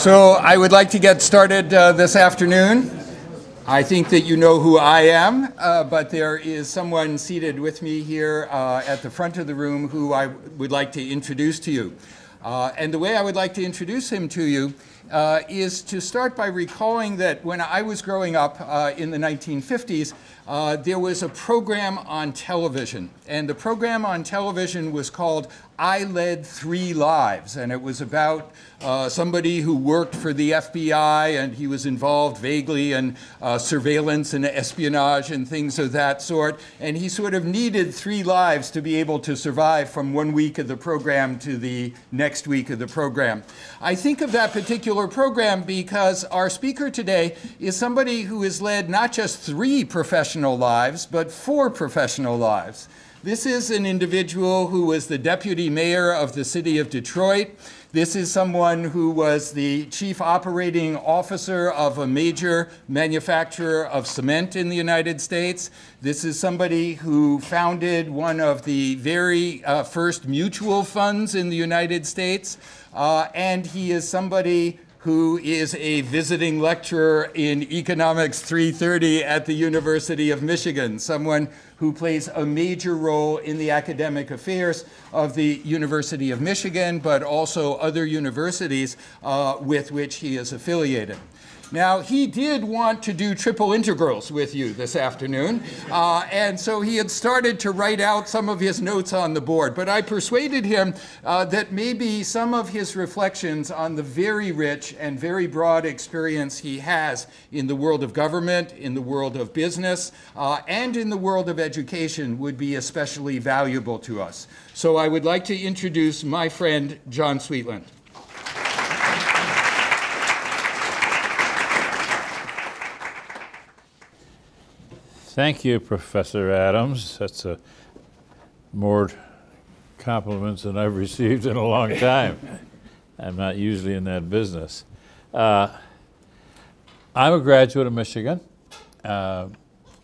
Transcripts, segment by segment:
So I would like to get started this afternoon. I think that you know who I am, but there is someone seated with me here at the front of the room who I would like to introduce to you. And the way I would like to introduce him to you is to start by recalling that when I was growing up in the 1950s, there was a program on television. And the program on television was called I Led 3 Lives. And it was about somebody who worked for the FBI, and he was involved vaguely in surveillance and espionage and things of that sort. And he sort of needed 3 lives to be able to survive from one week of the program to the next week of the program. I think of that particular program because our speaker today is somebody who has led not just 3 professional lives, but 4 professional lives. This is an individual who was the deputy mayor of the city of Detroit. This is someone who was the chief operating officer of a major manufacturer of cement in the United States. This is somebody who founded one of the very first mutual funds in the United States. And he is somebody who is a visiting lecturer in Economics 330 at the University of Michigan, someone who plays a major role in the academic affairs of the University of Michigan, but also other universities with which he is affiliated. Now, he did want to do triple integrals with you this afternoon, and so he had started to write out some of his notes on the board, but I persuaded him that maybe some of his reflections on the very rich and very broad experience he has in the world of government, in the world of business, and in the world of education would be especially valuable to us. So I would like to introduce my friend, John Sweetland. Thank you, Professor Adams. That's more compliments than I've received in a long time. I'm not usually in that business. I'm a graduate of Michigan,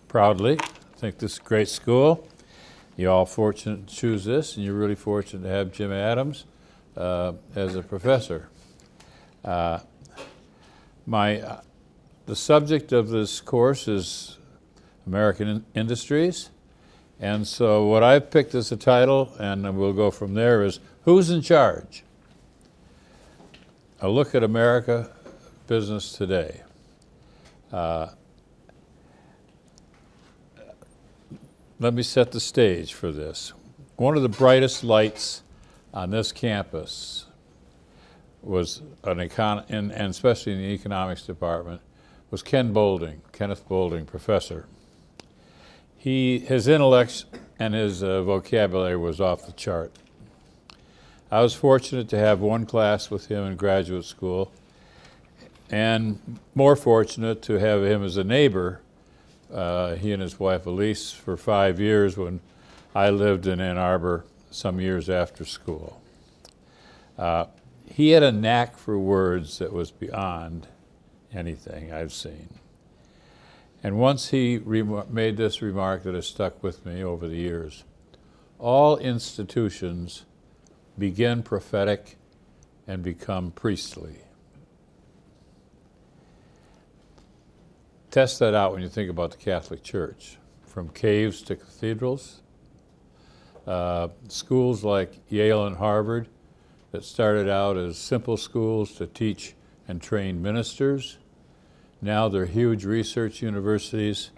proudly. I think this is a great school. You're all fortunate to choose this, and you're really fortunate to have Jim Adams as a professor. The subject of this course is American industries, and so what I've picked as a title, and we'll go from there, is Who's in Charge? A look at America business today. Let me set the stage for this. One of the brightest lights on this campus was and especially in the economics department, was Kenneth Boulding, professor. His intellect and his vocabulary was off the chart. I was fortunate to have one class with him in graduate school, and more fortunate to have him as a neighbor, he and his wife Elise, for 5 years when I lived in Ann Arbor some years after school. He had a knack for words that was beyond anything I've seen. And once he made this remark that has stuck with me over the years: all institutions begin prophetic and become priestly. Test that out when you think about the Catholic Church. From caves to cathedrals, schools like Yale and Harvard that started out as simple schools to teach and train ministers. Now they're huge research universities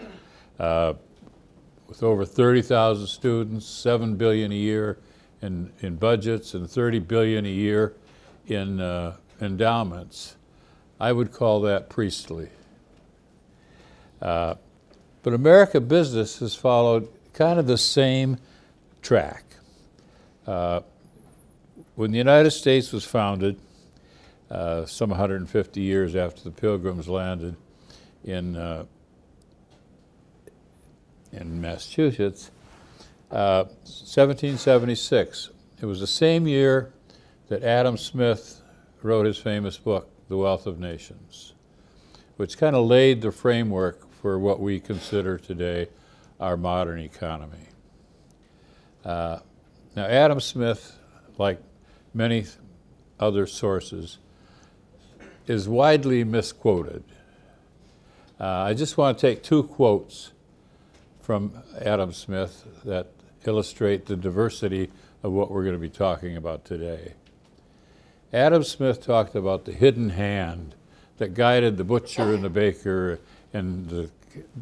with over 30,000 students, $7 billion a year in budgets, and $30 billion a year in endowments. I would call that priestly. But America business has followed kind of the same track. When the United States was founded, some 150 years after the Pilgrims landed in Massachusetts, 1776. It was the same year that Adam Smith wrote his famous book, The Wealth of Nations, which kind of laid the framework for what we consider today our modern economy. Now, Adam Smith, like many other sources, is widely misquoted. I just want to take two quotes from Adam Smith that illustrate the diversity of what we're going to be talking about today. Adam Smith talked about the hidden hand that guided the butcher and the baker and the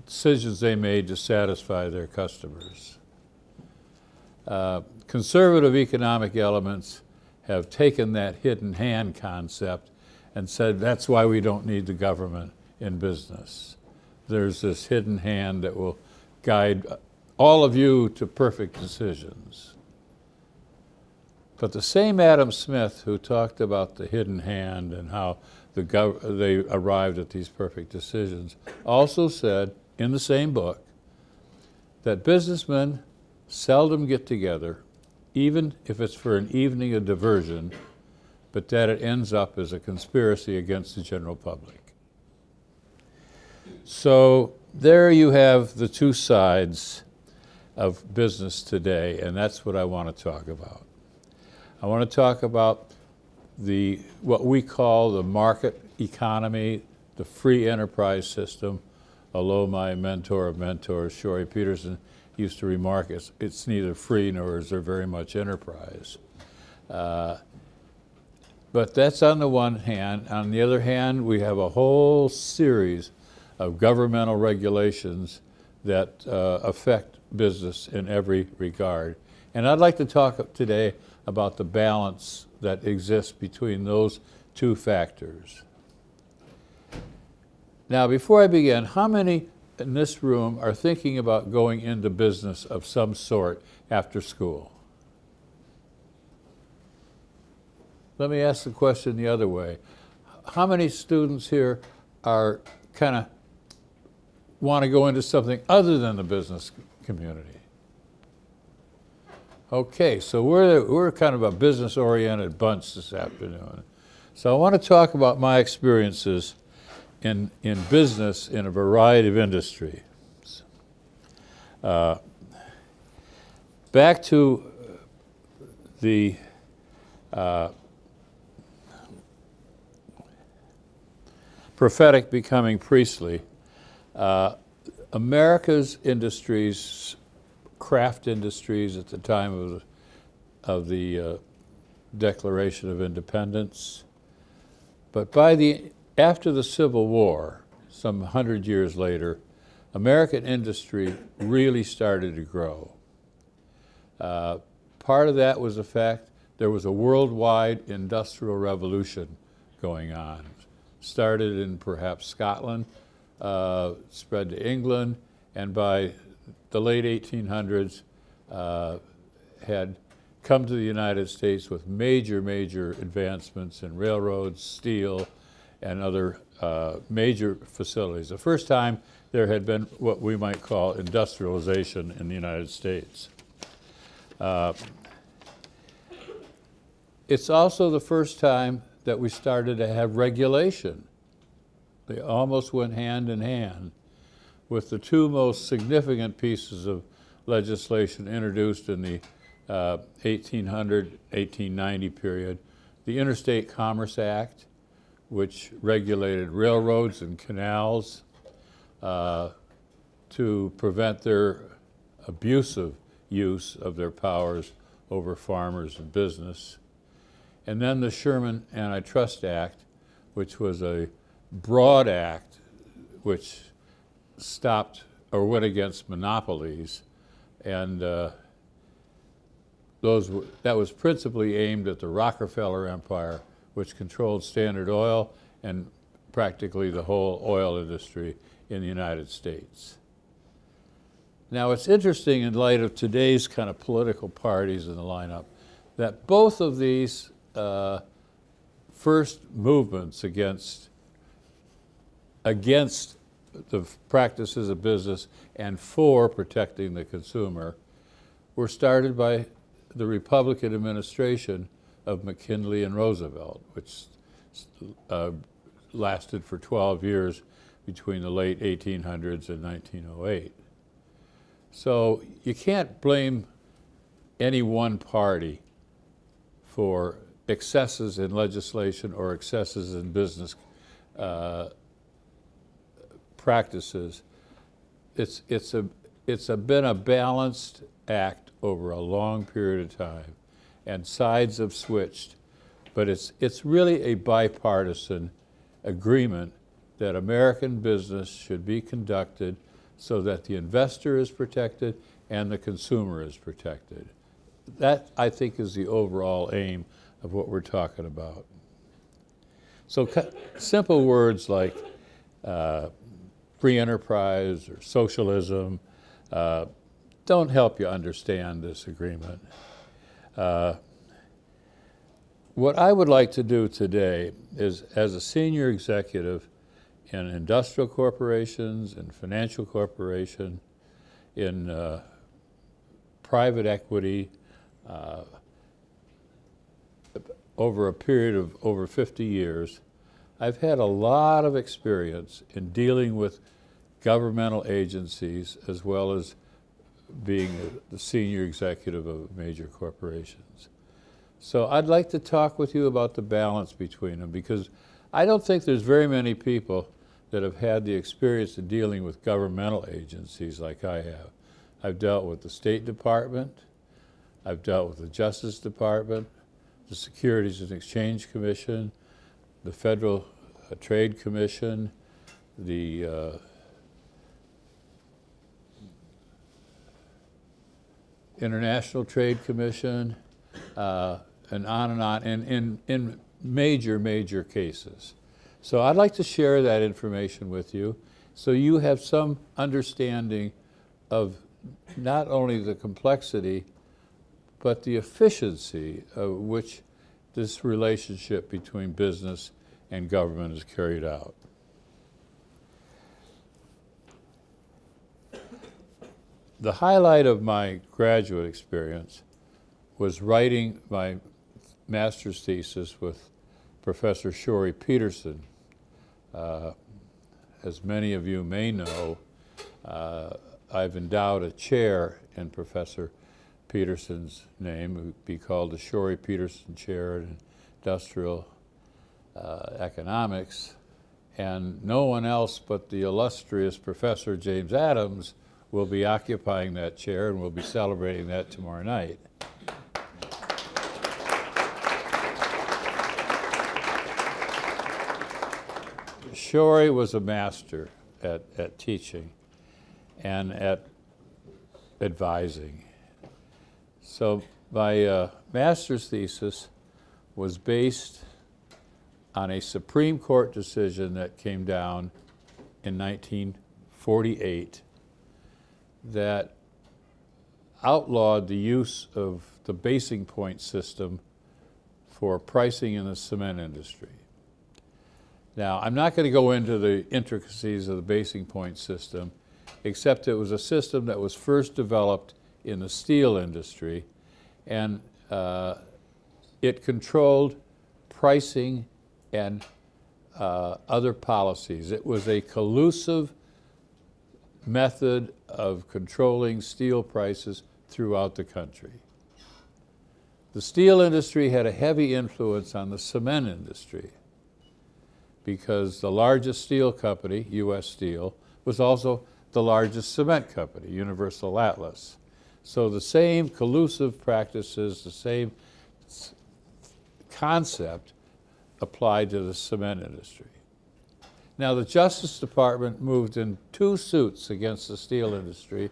decisions they made to satisfy their customers. Conservative economic elements have taken that hidden hand concept and said that's why we don't need the government in business. There's this hidden hand that will guide all of you to perfect decisions. But the same Adam Smith who talked about the hidden hand and how they arrived at these perfect decisions also said in the same book that businessmen seldom get together, even if it's for an evening of diversion, but that it ends up as a conspiracy against the general public. So there you have the two sides of business today, and that's what I want to talk about. I want to talk about what we call the market economy, the free enterprise system, although my mentor of mentors, Shori Peterson, used to remark it's neither free nor is there very much enterprise. But that's on the one hand. On the other hand, we have a whole series of governmental regulations that affect business in every regard. And I'd like to talk today about the balance that exists between those two factors. Now, before I begin, how many in this room are thinking about going into business of some sort after school? Let me ask the question the other way. How many students here are kind of want to go into something other than the business community? Okay, so we're kind of a business-oriented bunch this afternoon. So I want to talk about my experiences in business in a variety of industries. Back to the prophetic becoming priestly. America's industries, craft industries at the time of the Declaration of Independence, but after the Civil War, some 100 years later, American industry really started to grow. Part of that was the fact there was a worldwide industrial revolution going on. Started in perhaps Scotland, spread to England, and by the late 1800s had come to the United States with major advancements in railroads, steel, and other major facilities. The first time there had been what we might call industrialization in the United States. It's also the first time that we started to have regulation. They almost went hand in hand with the two most significant pieces of legislation introduced in the 1800-1890 period. The Interstate Commerce Act, which regulated railroads and canals to prevent their abusive use of their powers over farmers and business. And then the Sherman Antitrust Act, which was a broad act which stopped or went against monopolies, and that was principally aimed at the Rockefeller Empire, which controlled Standard Oil and practically the whole oil industry in the United States. Now, it's interesting in light of today's kind of political parties in the lineup that both of these first movements against the practices of business and for protecting the consumer were started by the Republican administration of McKinley and Roosevelt, which lasted for 12 years between the late 1800s and 1908. So you can't blame any one party for excesses in legislation or excesses in business practices. It's been a balanced act over a long period of time, and sides have switched, but it's really a bipartisan agreement that American business should be conducted so that the investor is protected and the consumer is protected. That, I think, is the overall aim of what we're talking about. So simple words like free enterprise or socialism don't help you understand this agreement. What I would like to do today is, as a senior executive in industrial corporations, in financial corporation, in private equity, over a period of over 50 years, I've had a lot of experience in dealing with governmental agencies as well as being the senior executive of major corporations. So I'd like to talk with you about the balance between them, because I don't think there's very many people that have had the experience of dealing with governmental agencies like I have. I've dealt with the State Department, I've dealt with the Justice Department, the Securities and Exchange Commission, the Federal Trade Commission, the International Trade Commission, and on, in major cases. So I'd like to share that information with you so you have some understanding of not only the complexity, but the efficiency of which this relationship between business and government is carried out. The highlight of my graduate experience was writing my master's thesis with Professor Shori Peterson. As many of you may know, I've endowed a chair in Professor Peterson's name. It would be called the Shori Peterson Chair in Industrial Economics, and no one else but the illustrious Professor James Adams will be occupying that chair, and we'll be celebrating that tomorrow night. Shori was a master at teaching and at advising. So my master's thesis was based on a Supreme Court decision that came down in 1948 that outlawed the use of the basing point system for pricing in the cement industry. Now, I'm not going to go into the intricacies of the basing point system, except it was a system that was first developed in the steel industry, and it controlled pricing and other policies. It was a collusive method of controlling steel prices throughout the country. The steel industry had a heavy influence on the cement industry because the largest steel company, U.S. Steel, was also the largest cement company, Universal Atlas. So the same collusive practices, the same concept applied to the cement industry. Now, the Justice Department moved in 2 suits against the steel industry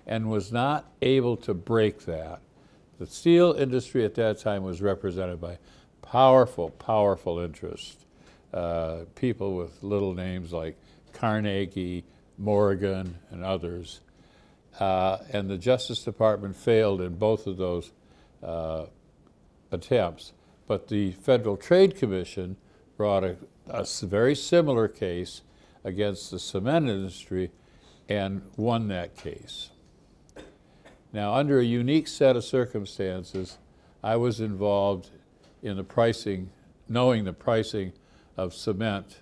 and was not able to break that. The steel industry at that time was represented by powerful interests, people with little names like Carnegie, Morgan, and others. And the Justice Department failed in both of those attempts. But the Federal Trade Commission brought a very similar case against the cement industry and won that case. Now, under a unique set of circumstances, I was involved in the pricing, knowing the pricing of cement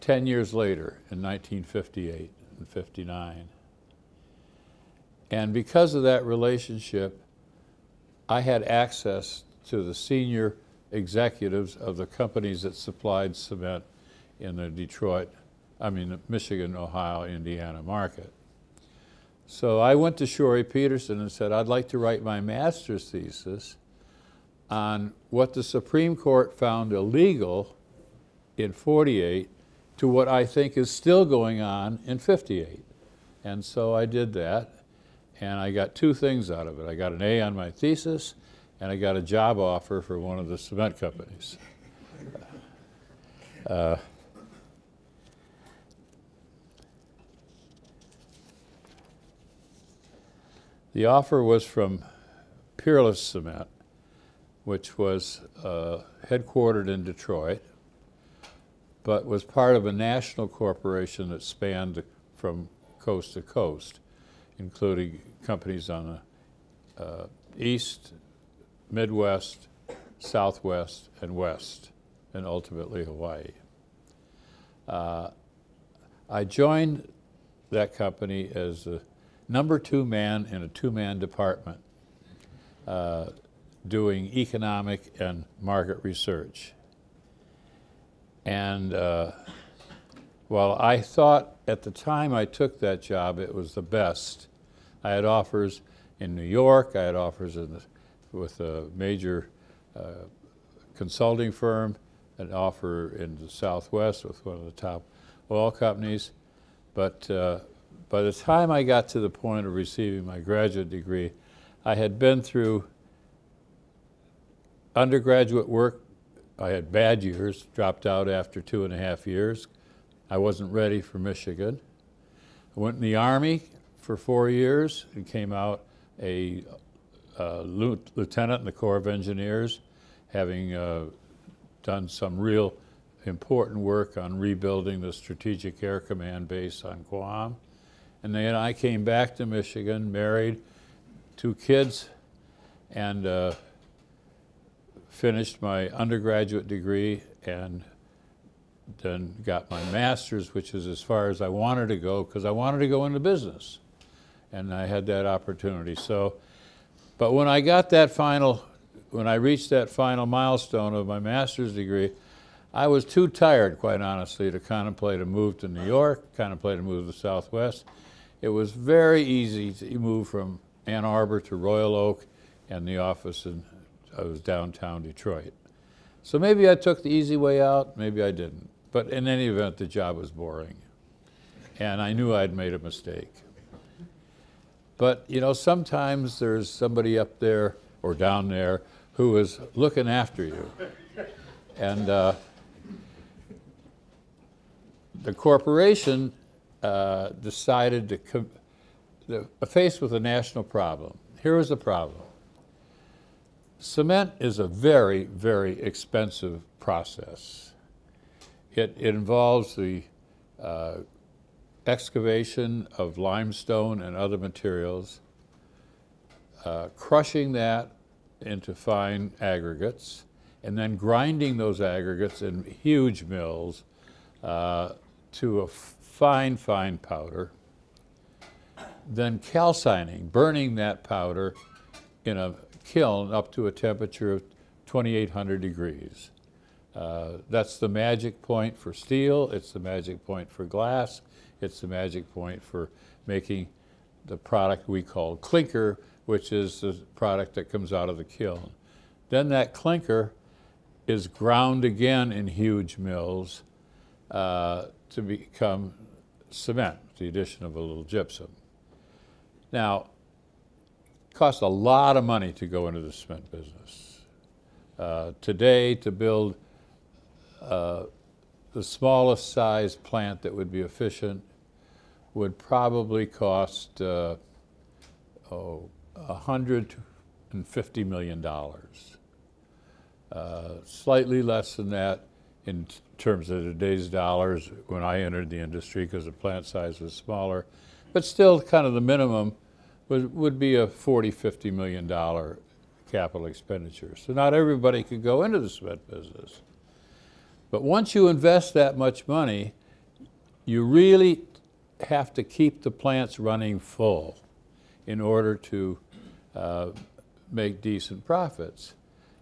10 years later in 1958 and 59. And because of that relationship, I had access to the senior executives of the companies that supplied cement in the the Michigan, Ohio, Indiana market. So I went to Shorey Peterson and said, I'd like to write my master's thesis on what the Supreme Court found illegal in 48 to what I think is still going on in 58. And so I did that, and I got two things out of it. I got an A on my thesis, and I got a job offer for one of the cement companies. The offer was from Peerless Cement, which was headquartered in Detroit, but was part of a national corporation that spanned from coast to coast, including companies on the East, Midwest, Southwest, and West, and ultimately Hawaii. I joined that company as the number 2 man in a 2-man department doing economic and market research. And while I thought at the time I took that job it was the best, I had offers in New York, I had offers with a major consulting firm, an offer in the Southwest with one of the top oil companies, but by the time I got to the point of receiving my graduate degree, I had been through undergraduate work. I had bad years, dropped out after 2.5 years. I wasn't ready for Michigan. I went in the Army for 4 years and came out a lieutenant in the Corps of Engineers, having done some real important work on rebuilding the Strategic Air Command base on Guam. And then I came back to Michigan, married, 2 kids, and finished my undergraduate degree and then got my master's, which is as far as I wanted to go because I wanted to go into business. And I had that opportunity. So, but when I got that when I reached that final milestone of my master's degree, I was too tired, quite honestly, to contemplate a move to New York, contemplate a move to the Southwest. It was very easy to move from Ann Arbor to Royal Oak, and the office was downtown Detroit. So maybe I took the easy way out, maybe I didn't. But in any event, the job was boring. And I knew I'd made a mistake. But you know, sometimes there's somebody up there or down there who is looking after you. And the corporation decided to faced with a national problem. Here was the problem. Cement is a very, very expensive process. It involves the excavation of limestone and other materials, crushing that into fine aggregates, and then grinding those aggregates in huge mills to a fine, fine powder, then calcining, burning that powder in a kiln up to a temperature of 2,800 degrees. That's the magic point for steel, it's the magic point for glass, it's the magic point for making the product we call clinker, which is the product that comes out of the kiln. Then that clinker is ground again in huge mills to become cement, the addition of a little gypsum. Now, it costs a lot of money to go into the cement business. Today, to build the smallest size plant that would be efficient would probably cost $150 million. Slightly less than that in terms of today's dollars when I entered the industry because the plant size was smaller, but still kind of the minimum would be a $40, $50 million capital expenditure. So not everybody could go into the cement business. But once you invest that much money, you really have to keep the plants running full in order to make decent profits.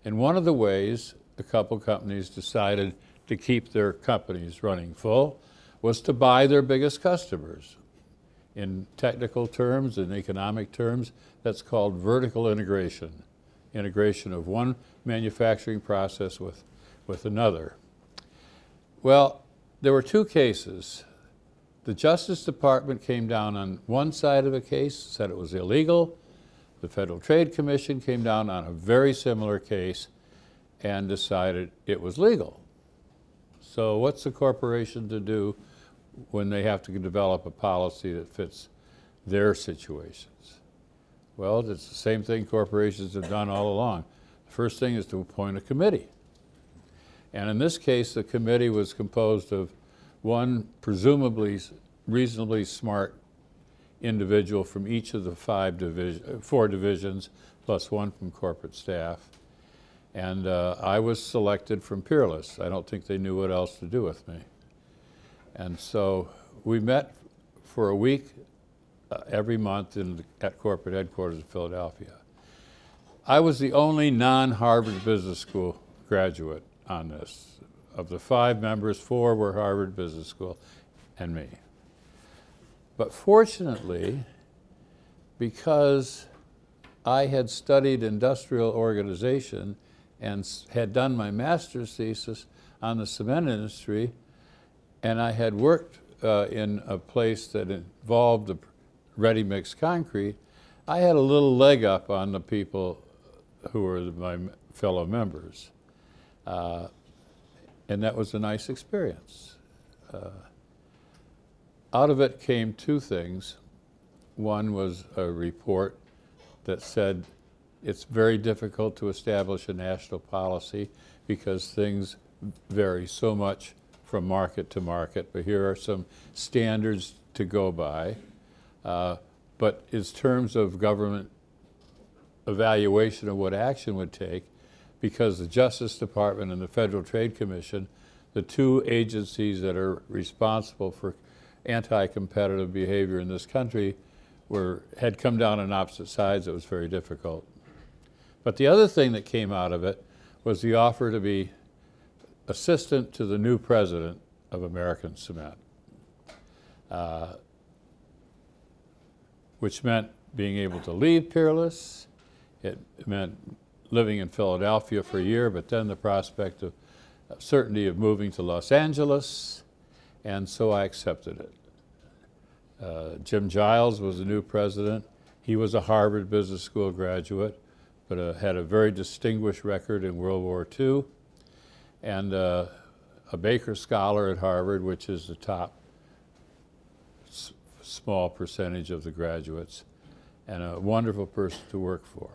And one of the ways a couple companies decided to keep their companies running full was to buy their biggest customers. In technical terms, in economic terms, that's called vertical integration. Integration of one manufacturing process with another. Well, there were two cases. The Justice Department came down on one side of a case, said it was illegal. The Federal Trade Commission came down on a very similar case and decided it was legal. So what's the corporation to do when they have to develop a policy that fits their situations? Well, it's the same thing corporations have done all along. The first thing is to appoint a committee. And in this case, the committee was composed of one presumably reasonably smart individual from each of the four divisions, plus one from corporate staff. And I was selected from Peerless. I don't think they knew what else to do with me. And so we met for a week every month at corporate headquarters in Philadelphia. I was the only non-Harvard Business School graduate on this. Of the 5 members, 4 were Harvard Business School and me. But fortunately, because I had studied industrial organization and had done my master's thesis on the cement industry, and I had worked in a place that involved the ready-mix concrete, I had a little leg up on the people who were my fellow members. And that was a nice experience. Out of it came 2 things. One was a report that said it's very difficult to establish a national policy because things vary so much from market to market, but here are some standards to go by. But in terms of government evaluation of what action would take, because the Justice Department and the Federal Trade Commission, the 2 agencies that are responsible for anti-competitive behavior in this country, had come down on opposite sides. It was very difficult. But the other thing that came out of it was the offer to be assistant to the new president of American Cement, which meant being able to leave Peerless. It meant living in Philadelphia for a year, but then the prospect of certainty of moving to Los Angeles, and so I accepted it. Jim Giles was the new president. He was a Harvard Business School graduate, but had a very distinguished record in World War II, and a Baker Scholar at Harvard, which is the top small percentage of the graduates, and a wonderful person to work for.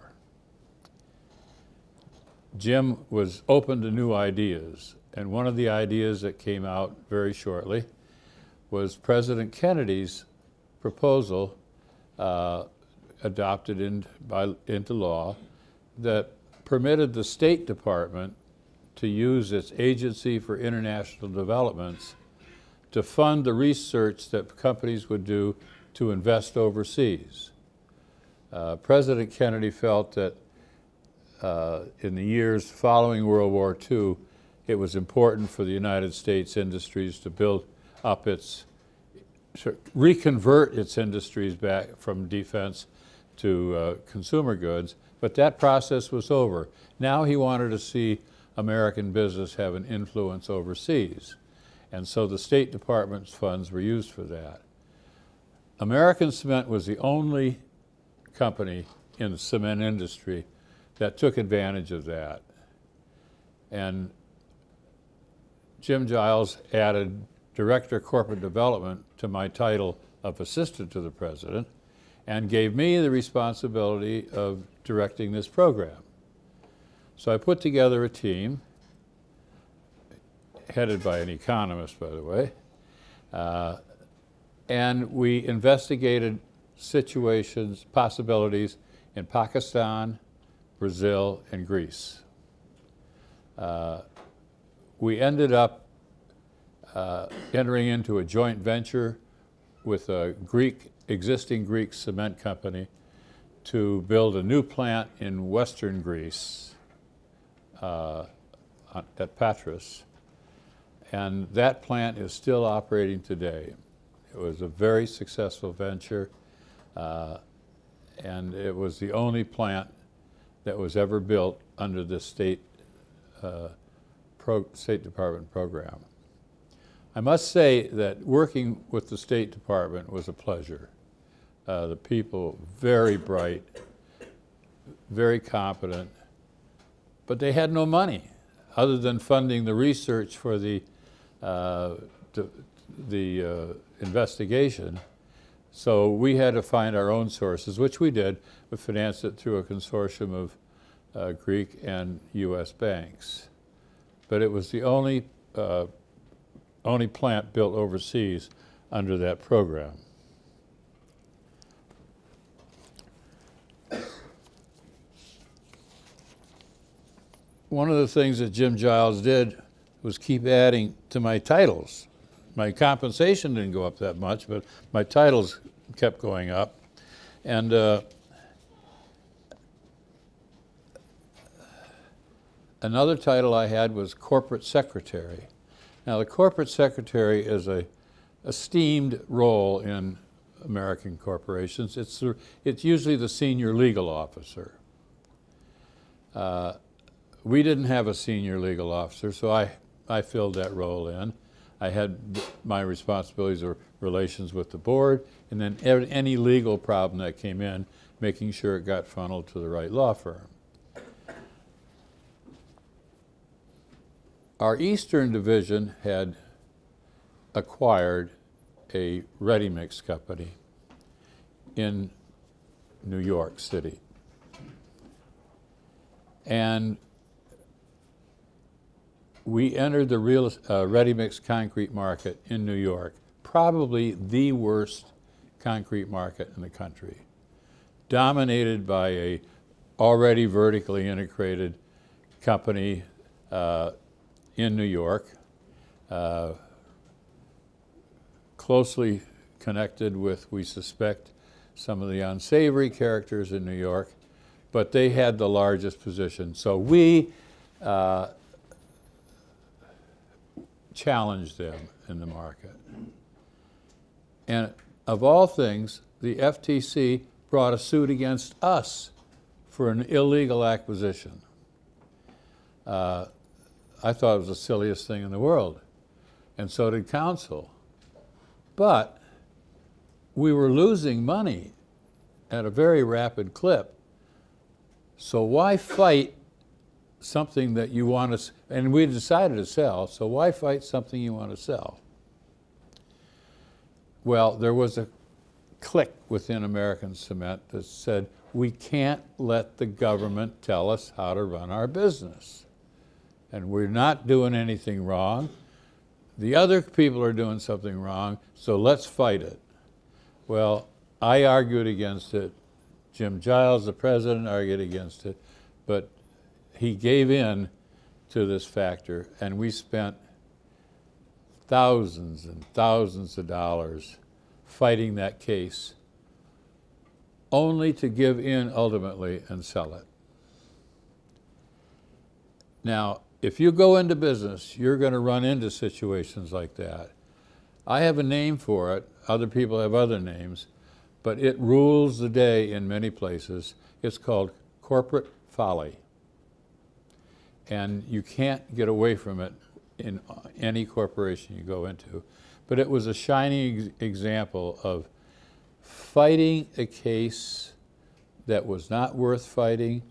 Jim was open to new ideas, and one of the ideas that came out very shortly was President Kennedy's proposal adopted into law that permitted the State Department to use its Agency for International Developments to fund the research that companies would do to invest overseas. President Kennedy felt that in the years following World War II, it was important for the United States industries to build up reconvert its industries back from defense to consumer goods, but that process was over. Now he wanted to see American business have an influence overseas, and so the State Department's funds were used for that. American Cement was the only company in the cement industry that took advantage of that. And Jim Giles added Director of Corporate Development to my title of Assistant to the President and gave me the responsibility of directing this program. So I put together a team, headed by an economist, by the way, and we investigated situations, possibilities in Pakistan, Brazil, and Greece. We ended up entering into a joint venture with a existing Greek cement company to build a new plant in western Greece at Patras. And that plant is still operating today. It was a very successful venture, and it was the only plant that was ever built under the State Department program. I must say that working with the State Department was a pleasure. The people, very bright, very competent, but they had no money other than funding the research for the investigation. So we had to find our own sources, which we did. We financed it through a consortium of Greek and U.S. banks. But it was the only plant built overseas under that program. One of the things that Jim Giles did was keep adding to my titles. My compensation didn't go up that much, but my titles kept going up. And another title I had was corporate secretary. Now, the corporate secretary is a esteemed role in American corporations. It's usually the senior legal officer. We didn't have a senior legal officer, so I filled that role in. I had my responsibilities or relations with the board, and then any legal problem that came in, making sure it got funneled to the right law firm. Our Eastern Division had acquired a ready-mix company in New York City. And we entered the ready-mix concrete market in New York, probably the worst concrete market in the country, dominated by a already vertically integrated company in New York, closely connected with, we suspect, some of the unsavory characters in New York, but they had the largest position. So we challenged them in the market. And of all things, the FTC brought a suit against us for an illegal acquisition. I thought it was the silliest thing in the world, and so did counsel. But we were losing money at a very rapid clip, so why fight something that you want to, and we decided to sell, so why fight something you want to sell? Well, there was a clique within American Cement that said, we can't let the government tell us how to run our business. And we're not doing anything wrong. The other people are doing something wrong, so let's fight it. Well, I argued against it. Jim Giles, the president, argued against it, but he gave in to this factor, and we spent thousands and thousands of dollars fighting that case, only to give in ultimately and sell it. Now, if you go into business, you're going to run into situations like that. I have a name for it. Other people have other names, but it rules the day in many places. It's called corporate folly. And you can't get away from it in any corporation you go into. But it was a shining example of fighting a case that was not worth fighting.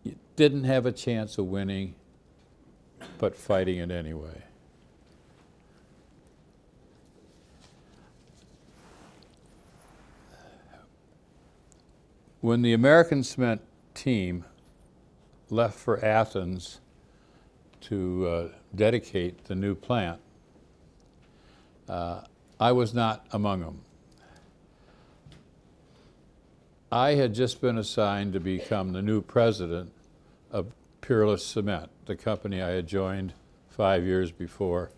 You didn't have a chance of winning, but fighting it anyway. When the American Cement team left for Athens to dedicate the new plant, I was not among them. I had just been assigned to become the new president of Peerless Cement, the company I had joined 5 years before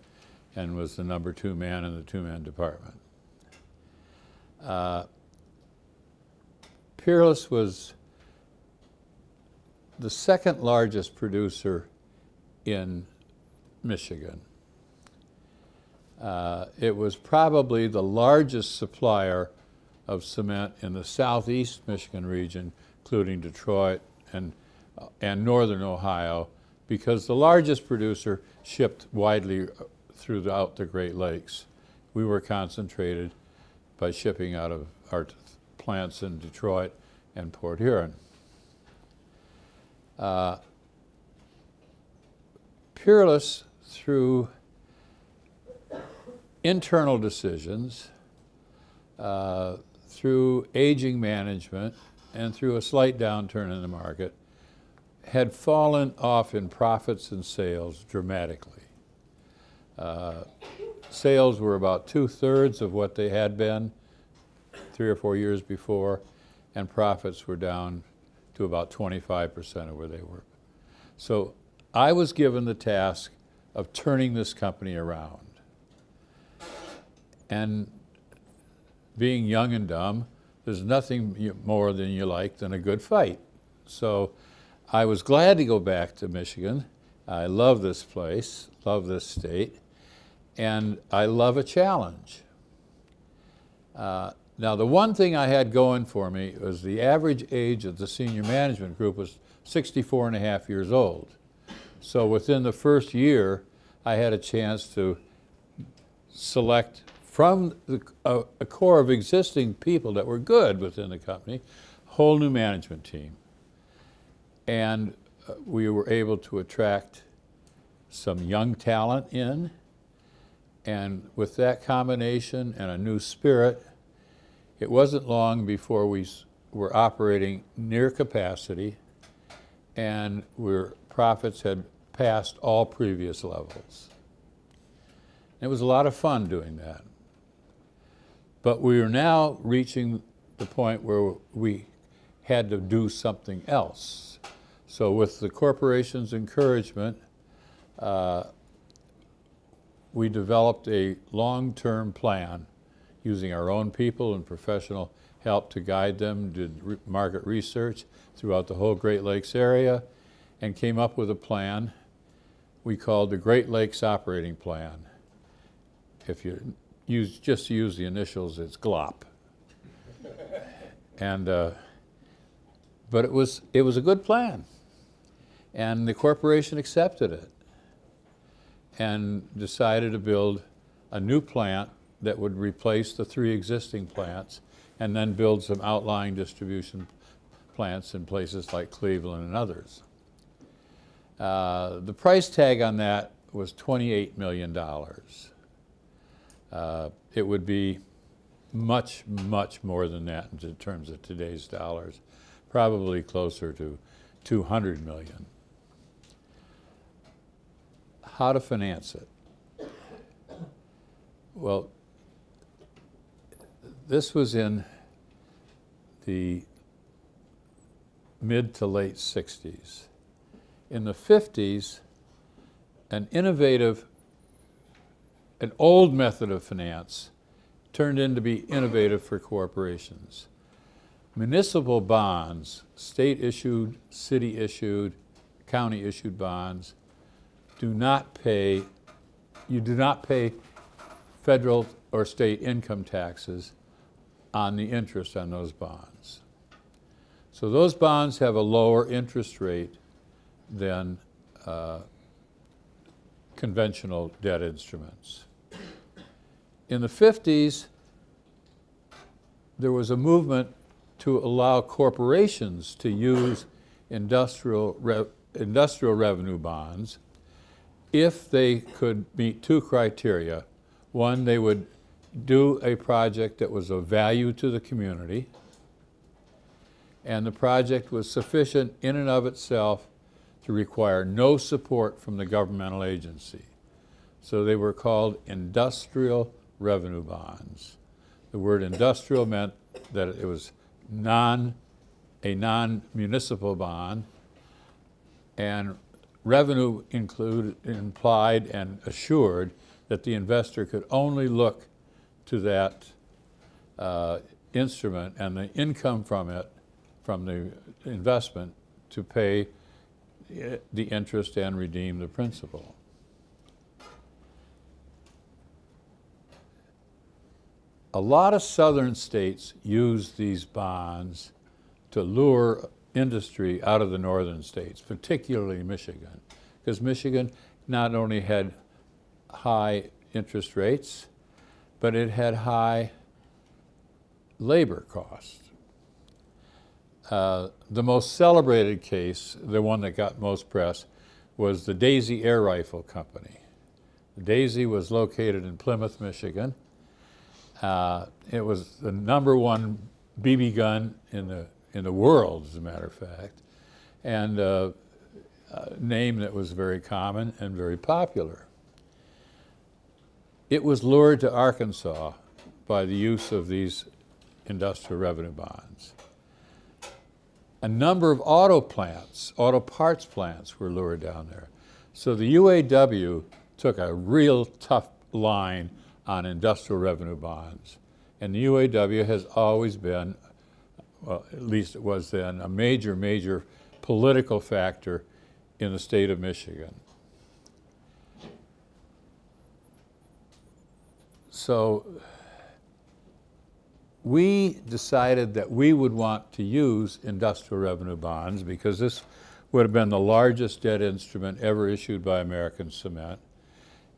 and was the number 2 man in the 2-man department. Peerless was the second largest producer in Michigan. It was probably the largest supplier of cement in the southeast Michigan region, including Detroit and northern Ohio, because the largest producer shipped widely throughout the Great Lakes. We were concentrated by shipping out of our plants in Detroit and Port Huron. Peerless, through internal decisions, through aging management, and through a slight downturn in the market, had fallen off in profits and sales dramatically. Sales were about 2/3 of what they had been 3 or 4 years before, and profits were down to about 25% of where they were. So I was given the task of turning this company around. And being young and dumb, there's nothing more than you like than a good fight. So I was glad to go back to Michigan. I love this place, love this state, and I love a challenge. Now, the one thing I had going for me was the average age of the senior management group was 64.5 years old. So within the first year, I had a chance to select from a core of existing people that were good within the company, a whole new management team. And we were able to attract some young talent in, and with that combination and a new spirit, it wasn't long before we were operating near capacity, and profits had passed all previous levels. It was a lot of fun doing that. But we are now reaching the point where we had to do something else. So with the corporation's encouragement, we developed a long-term plan using our own people and professional help to guide them, did market research throughout the whole Great Lakes area, and came up with a plan we called the Great Lakes Operating Plan. If you just use the initials, it's GLOP. And but it was a good plan, and the corporation accepted it and decided to build a new plant that would replace the 3 existing plants, and then build some outlying distribution plants in places like Cleveland and others. The price tag on that was $28 million. It would be much, much more than that in terms of today's dollars, probably closer to $200 million. How to finance it? Well, this was in the mid to late 60s. In the 50s, an old method of finance turned into be innovative for corporations. Municipal bonds, state-issued, city-issued, county-issued bonds, you do not pay federal or state income taxes on the interest on those bonds. So those bonds have a lower interest rate than conventional debt instruments. In the 50s, there was a movement to allow corporations to use industrial revenue bonds if they could meet 2 criteria. One, they would do a project that was of value to the community, and the project was sufficient in and of itself to require no support from the governmental agency. So they were called industrial revenue bonds. The word industrial meant that it was a non-municipal bond, and revenue implied and assured that the investor could only look to that instrument and the income from it, from the investment, to pay the interest and redeem the principal. a lot of southern states used these bonds to lure industry out of the northern states, particularly Michigan, because Michigan not only had high interest rates, but it had high labor costs. The most celebrated case, the one that got most press, was the Daisy Air Rifle Company. Daisy was located in Plymouth, Michigan. It was the #1 BB gun in the world, as a matter of fact, and a name that was very common and very popular. It was lured to Arkansas by the use of these industrial revenue bonds. A number of auto parts plants were lured down there. So the UAW took a real tough line on industrial revenue bonds. And the UAW has always been, well, at least it was then, a major political factor in the state of Michigan. So we decided that we would want to use industrial revenue bonds because this would have been the largest debt instrument ever issued by American Cement.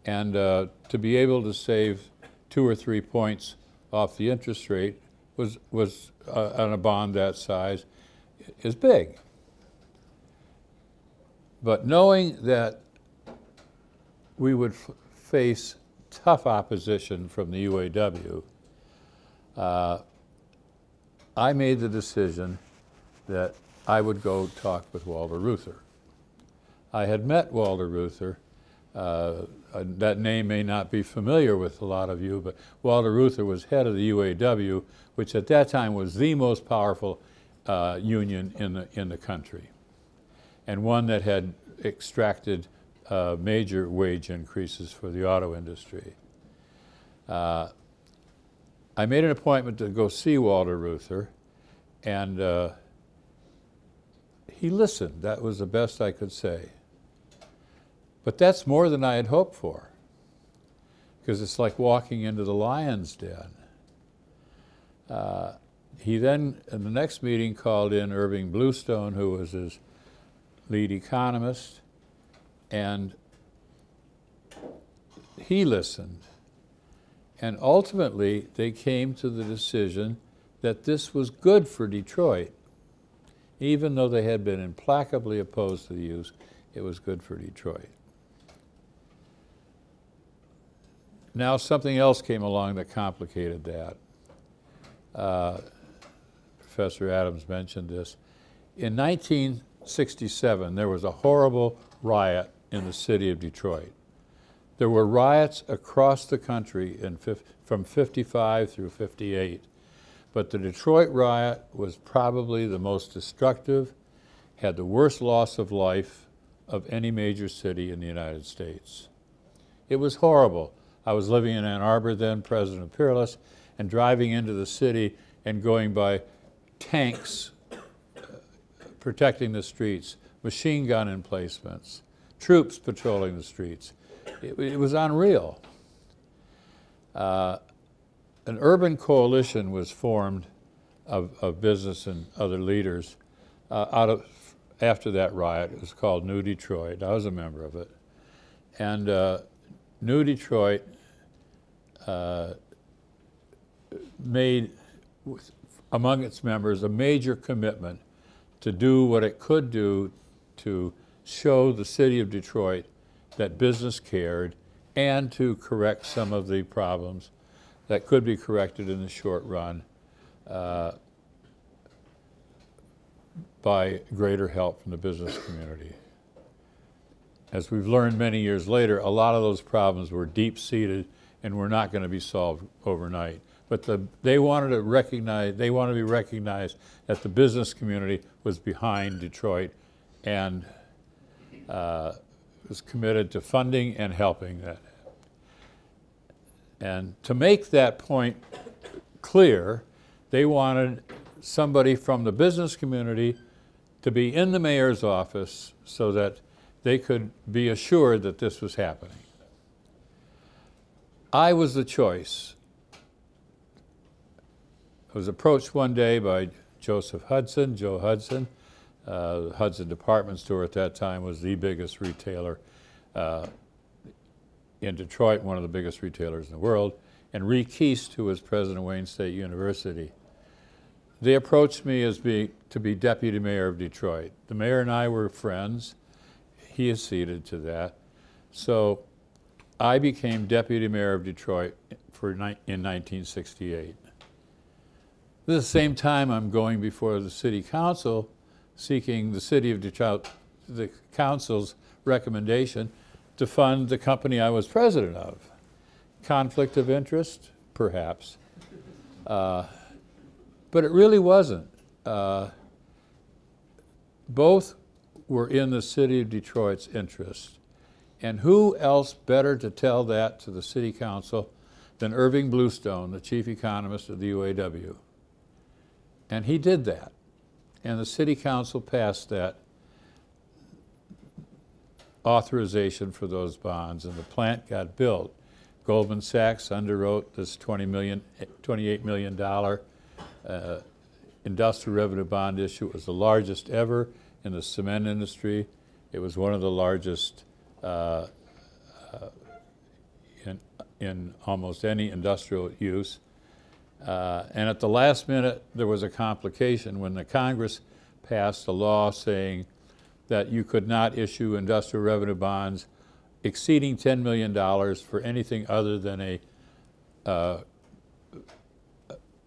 And to be able to save 2 or 3 points off the interest rate was on a bond that size is big. But knowing that we would face tough opposition from the UAW, I made the decision that I would go talk with Walter Reuther. I had met Walter Reuther. That name may not be familiar with a lot of you, but Walter Reuther was head of the UAW, which at that time was the most powerful union in the country, and one that had extracted major wage increases for the auto industry. I made an appointment to go see Walter Reuther, and he listened. That was the best I could say. But that's more than I had hoped for, because it's like walking into the lion's den. He then, in the next meeting, called in Irving Bluestone, who was his lead economist, and he listened. And ultimately, they came to the decision that this was good for Detroit. Even though they had been implacably opposed to the use, it was good for Detroit. Now something else came along that complicated that. Professor Adams mentioned this. In 1967, there was a horrible riot in the city of Detroit. There were riots across the country from 55 through 58. But the Detroit riot was probably the most destructive, had the worst loss of life of any major city in the United States. It was horrible. I was living in Ann Arbor then, president of Peerless, and driving into the city and going by tanks protecting the streets, machine gun emplacements, troops patrolling the streets. It was unreal. An urban coalition was formed of business and other leaders after that riot. It was called New Detroit. I was a member of it. And New Detroit made, among its members, a major commitment to do what it could do to show the city of Detroit that business cared and to correct some of the problems that could be corrected in the short run by greater help from the business community. As we've learned many years later, a lot of those problems were deep-seated and were not going to be solved overnight. But they wanted to be recognized that the business community was behind Detroit and was committed to funding and helping that. And to make that point clear, they wanted somebody from the business community to be in the mayor's office so that they could be assured that this was happening. I was the choice was approached one day by Joe Hudson. Hudson Department Store at that time was the biggest retailer in Detroit, one of the biggest retailers in the world, and Ree Keast, who was president of Wayne State University. They approached me to be deputy mayor of Detroit. The mayor and I were friends. He acceded to that. So I became deputy mayor of Detroit in 1968. At the same time, I'm going before the city council, seeking the city of Detroit, the council's recommendation to fund the company I was president of. Conflict of interest? Perhaps. But it really wasn't. Both were in the city of Detroit's interest. And who else better to tell that to the city council than Irving Bluestone, the chief economist of the UAW? And he did that. And the city council passed that authorization for those bonds, and the plant got built. Goldman Sachs underwrote this $28 million industrial revenue bond issue. It was the largest ever in the cement industry. It was one of the largest in almost any industrial use. And at the last minute, there was a complication when the Congress passed a law saying that you could not issue industrial revenue bonds exceeding $10 million for anything other than a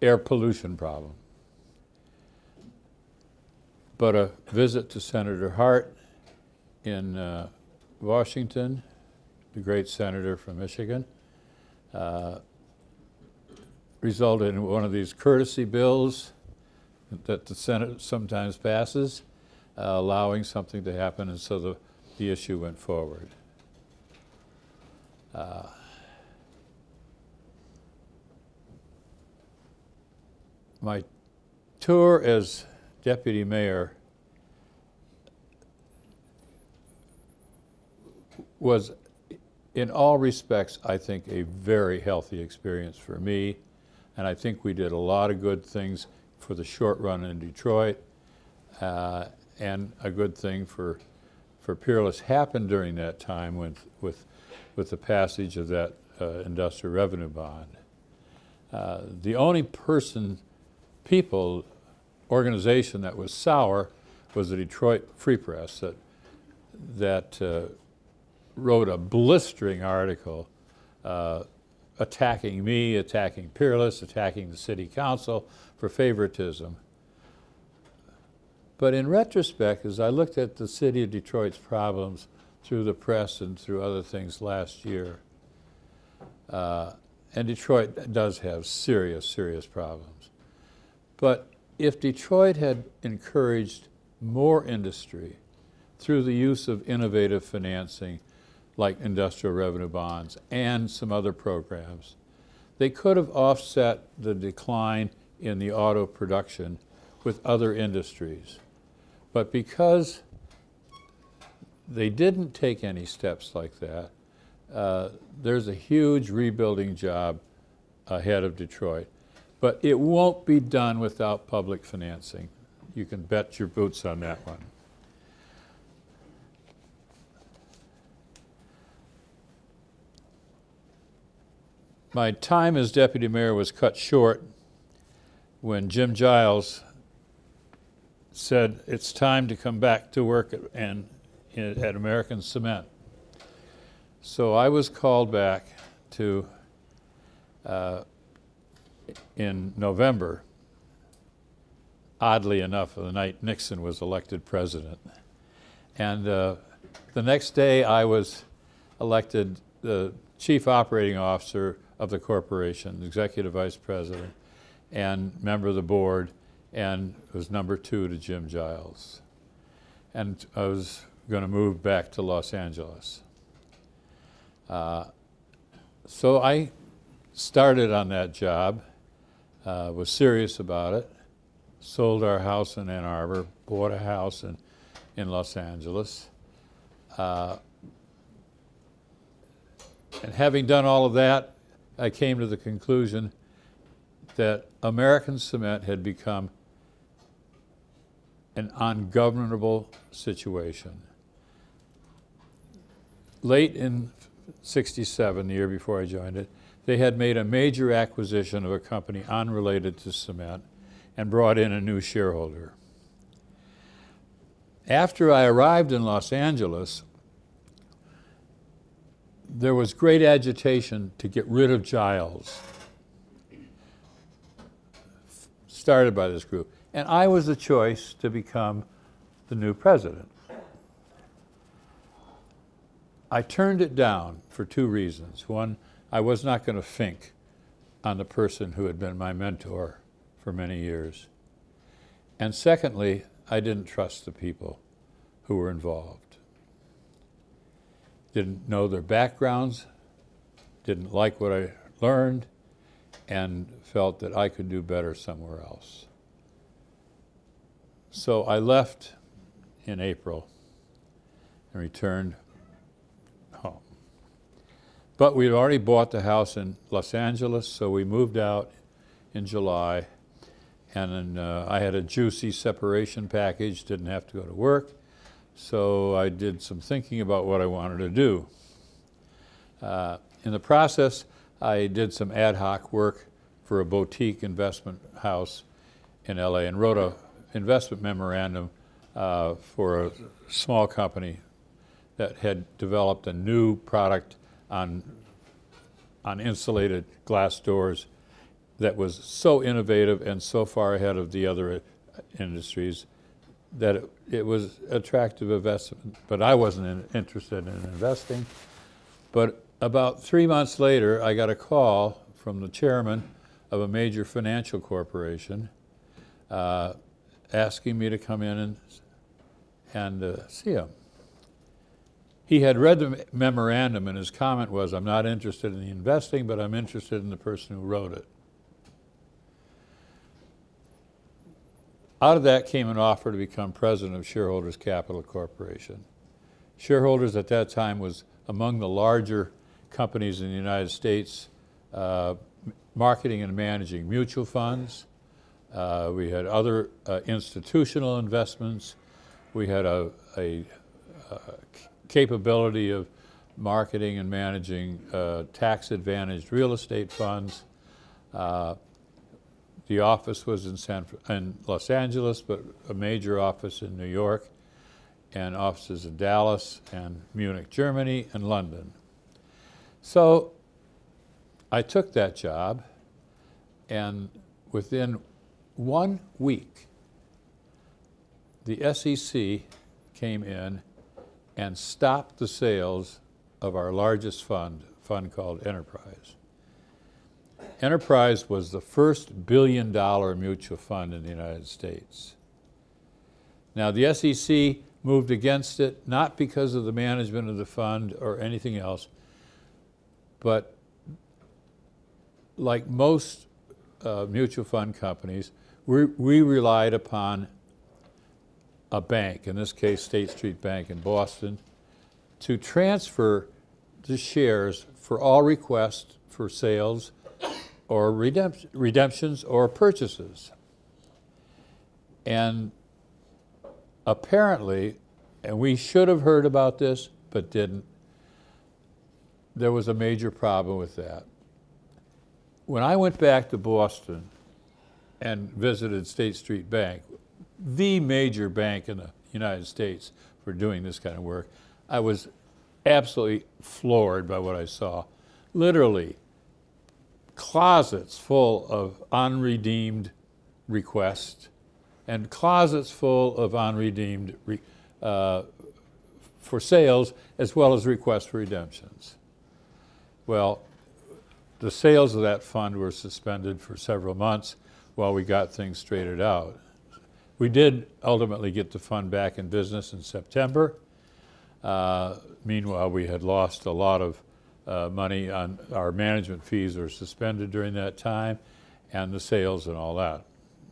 air pollution problem. But a visit to Senator Hart in Washington, the great senator from Michigan, resulted in one of these courtesy bills that the Senate sometimes passes, allowing something to happen, and so the issue went forward. My tour as deputy mayor was, in all respects, I think, a very healthy experience for me, and I think we did a lot of good things for the short run in Detroit, and a good thing for Peerless happened during that time with the passage of that industrial revenue bond. The only organization that was sour was the Detroit Free Press that wrote a blistering article attacking me, attacking Peerless, attacking the city council for favoritism. But in retrospect, as I looked at the city of Detroit's problems through the press and through other things last year, and Detroit does have serious, serious problems. But if Detroit had encouraged more industry through the use of innovative financing like industrial revenue bonds and some other programs, they could have offset the decline in the auto production with other industries. But because they didn't take any steps like that, there's a huge rebuilding job ahead of Detroit. But it won't be done without public financing. You can bet your boots on that one. My time as deputy mayor was cut short when Jim Giles said it's time to come back to work at American Cement. So I was called back to in November, oddly enough, the night Nixon was elected president. And the next day I was elected the chief operating officer of the corporation, executive vice president, and member of the board, and was number 2 to Jim Giles. And I was going to move back to Los Angeles. So I started on that job, was serious about it, sold our house in Ann Arbor, bought a house in Los Angeles. And having done all of that, I came to the conclusion that American cement had become an ungovernable situation. Late in '67, the year before I joined it, they had made a major acquisition of a company unrelated to cement and brought in a new shareholder. After I arrived in Los Angeles, there was great agitation to get rid of Giles, started by this group. And I was the choice to become the new president. I turned it down for two reasons. One, I was not going to think on the person who had been my mentor for many years. And secondly, I didn't trust the people who were involved. Didn't know their backgrounds, didn't like what I learned, and felt that I could do better somewhere else. So I left in April and returned home. But we'd already bought the house in Los Angeles, so we moved out in July. And then I had a juicy separation package, didn't have to go to work. So I did some thinking about what I wanted to do. In the process, I did some ad hoc work for a boutique investment house in LA and wrote an investment memorandum for a small company that had developed a new product on insulated glass doors that was so innovative and so far ahead of the other industries that it was attractive investment, but I wasn't interested in investing. But about 3 months later, I got a call from the chairman of a major financial corporation asking me to come in and see him. He had read the memorandum, and his comment was, "I'm not interested in the investing, but I'm interested in the person who wrote it." Out of that came an offer to become president of Shareholders Capital Corporation. Shareholders at that time was among the larger companies in the United States, marketing and managing mutual funds. We had other institutional investments. We had a capability of marketing and managing tax-advantaged real estate funds. The office was in Los Angeles, but a major office in New York, and offices in Dallas and Munich, Germany, and London. So I took that job, and within 1 week, the SEC came in and stopped the sales of our largest fund called Enterprise. Enterprise was the first billion-dollar mutual fund in the United States. Now, the SEC moved against it, not because of the management of the fund or anything else, but like most mutual fund companies, we relied upon a bank, in this case State Street Bank in Boston, to transfer the shares for all requests for sales or redemptions or purchases. And apparently, and we should have heard about this, but didn't, there was a major problem with that. When I went back to Boston and visited State Street Bank, the major bank in the United States for doing this kind of work, I was absolutely floored by what I saw. Literally, closets full of unredeemed requests and closets full of unredeemed for sales, as well as requests for redemptions. Well, the sales of that fund were suspended for several months while we got things straightened out. We did ultimately get the fund back in business in September. Meanwhile, we had lost a lot of money on our management fees were suspended during that time, and the sales and all that.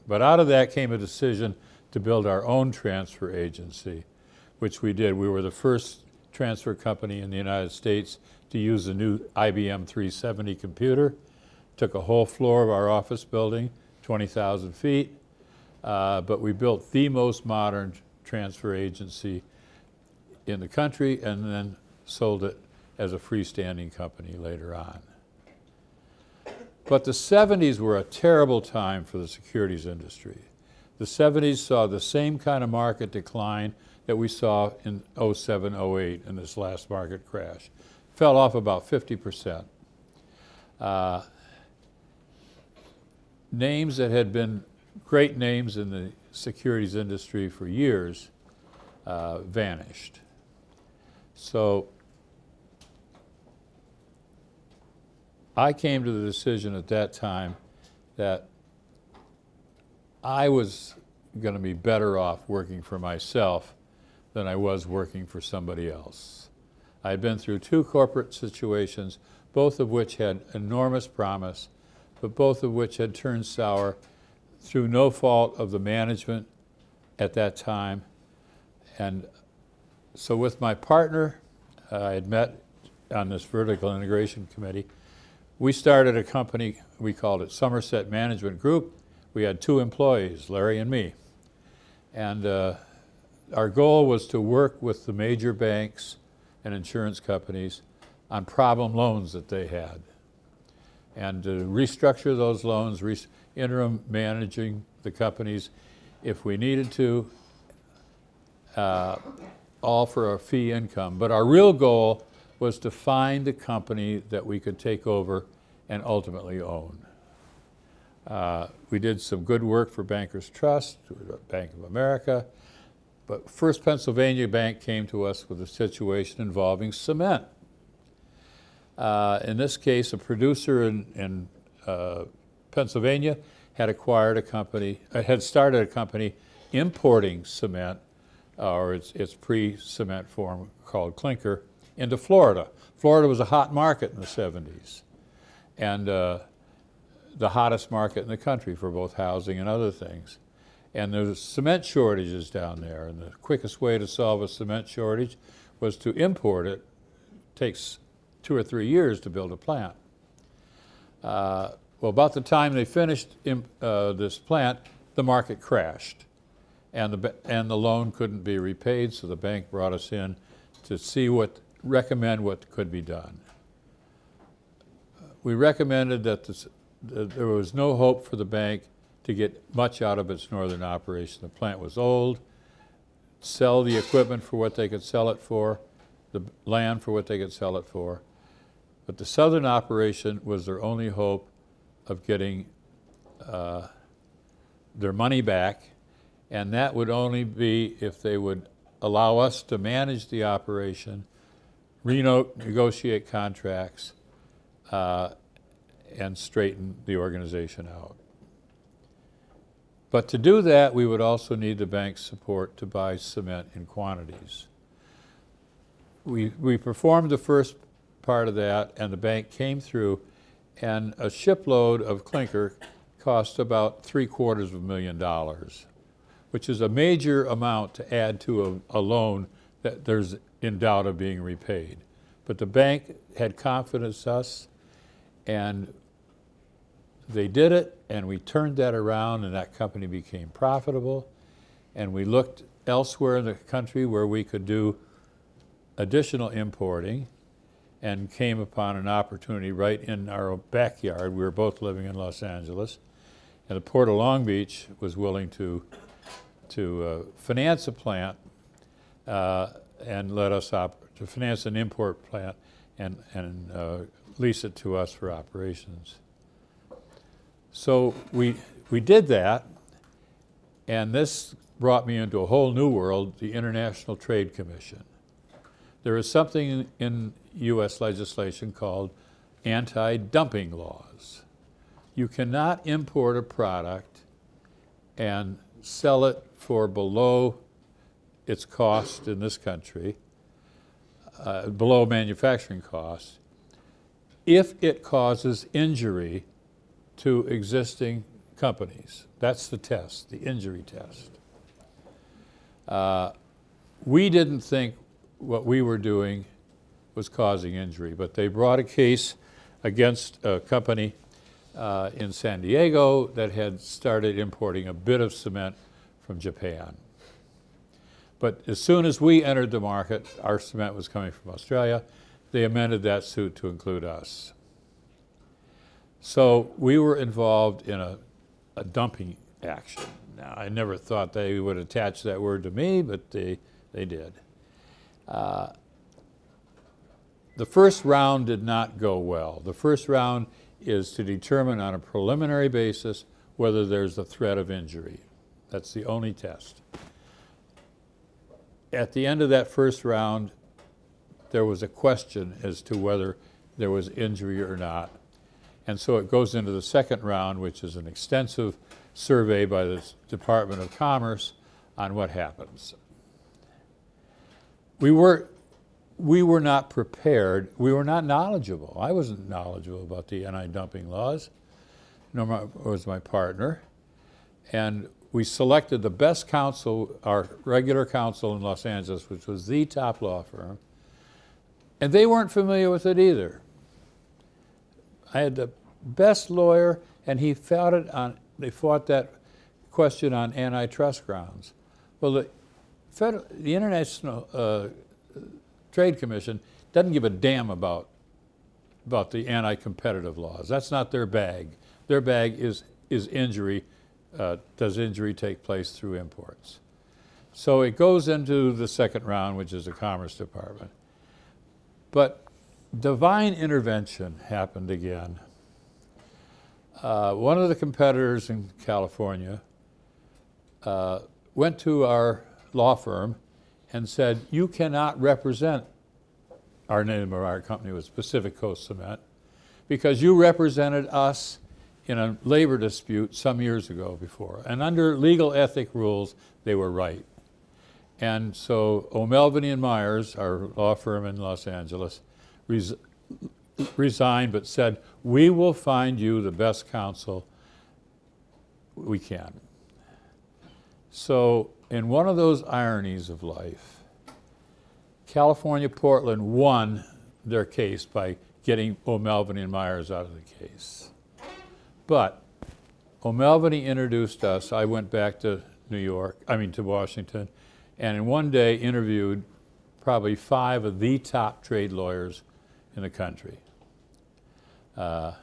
But out of that came a decision to build our own transfer agency, which we did. We were the first transfer company in the United States to use the new IBM 370 computer took a whole floor of our office building, 20,000 feet, but we built the most modern transfer agency in the country and then sold it as a freestanding company later on. But the 70s were a terrible time for the securities industry. The 70s saw the same kind of market decline that we saw in 07, 08 in this last market crash. Fell off about 50%. Names that had been great names in the securities industry for years vanished. So I came to the decision at that time that I was going to be better off working for myself than I was working for somebody else. I had been through 2 corporate situations, both of which had enormous promise, but both of which had turned sour through no fault of the management at that time. And so with my partner, I had met on this vertical integration committee. We started a company, we called it Somerset Management Group. We had 2 employees, Larry and me. And our goal was to work with the major banks and insurance companies on problem loans that they had, and to restructure those loans, interim managing the companies if we needed to, all for a fee income. But our real goal was to find a company that we could take over and ultimately own. We did some good work for Bankers Trust, Bank of America, but First Pennsylvania Bank came to us with a situation involving cement. In this case, a producer in Pennsylvania had acquired a company, had started a company importing cement, or its pre-cement form called clinker, into Florida. Florida was a hot market in the 70s, and the hottest market in the country for both housing and other things. And there's cement shortages down there, and the quickest way to solve a cement shortage was to import it. It takes 2 or 3 years to build a plant. Well, about the time they finished this plant, the market crashed, and the loan couldn't be repaid, so the bank brought us in to recommend what could be done. We recommended that there was no hope for the bank to get much out of its northern operation. The plant was old, sell the equipment for what they could sell it for, the land for what they could sell it for. But the southern operation was their only hope of getting their money back, and that would only be if they would allow us to manage the operation, renegotiate contracts, and straighten the organization out. But to do that, we would also need the bank's support to buy cement in quantities. We performed the first part of that, and the bank came through, and a shipload of clinker cost about $750,000, which is a major amount to add to a loan that there's in doubt of being repaid. But the bank had confidence in us, and they did it, and we turned that around, and that company became profitable. And we looked elsewhere in the country where we could do additional importing, and came upon an opportunity right in our backyard. We were both living in Los Angeles, and the Port of Long Beach was willing to finance a plant and let us to finance an import plant and lease it to us for operations. So we did that, and this brought me into a whole new world, the International Trade Commission. There is something in U.S. legislation called anti-dumping laws. You cannot import a product and sell it for below its cost in this country, below manufacturing cost, if it causes injury to existing companies. That's the test, the injury test. We didn't think what we were doing was causing injury, but they brought a case against a company in San Diego that had started importing a bit of cement from Japan. But as soon as we entered the market, our cement was coming from Australia. They amended that suit to include us. So we were involved in a dumping action. Now, I never thought they would attach that word to me, but they did. The first round did not go well. The first round is to determine on a preliminary basis whether there's a threat of injury. That's the only test. At the end of that first round, there was a question as to whether there was injury or not. And so it goes into the second round, which is an extensive survey by the Department of Commerce on what happens. We were not prepared. We were not knowledgeable. I wasn't knowledgeable about the anti-dumping laws, nor was my partner. And we selected the best counsel, our regular counsel in Los Angeles, which was the top law firm, and they weren't familiar with it either. I had the best lawyer, and they fought that question on antitrust grounds. Well, the International Trade Commission doesn't give a damn about the anti-competitive laws. That's not their bag. Their bag is injury. Does injury take place through imports? So it goes into the second round, which is the Commerce Department. But divine intervention happened again. One of the competitors in California went to our law firm and said, you cannot represent, our name of our company was Pacific Coast Cement, because you represented us in a labor dispute some years ago before. And under legal ethic rules, they were right. And so O'Melveny and Myers, our law firm in Los Angeles, resigned but said, we will find you the best counsel we can. So in one of those ironies of life, California Portland won their case by getting O'Melveny and Myers out of the case. But O'Melveny introduced us. I went back to to Washington, and in one day interviewed probably 5 of the top trade lawyers in the country. At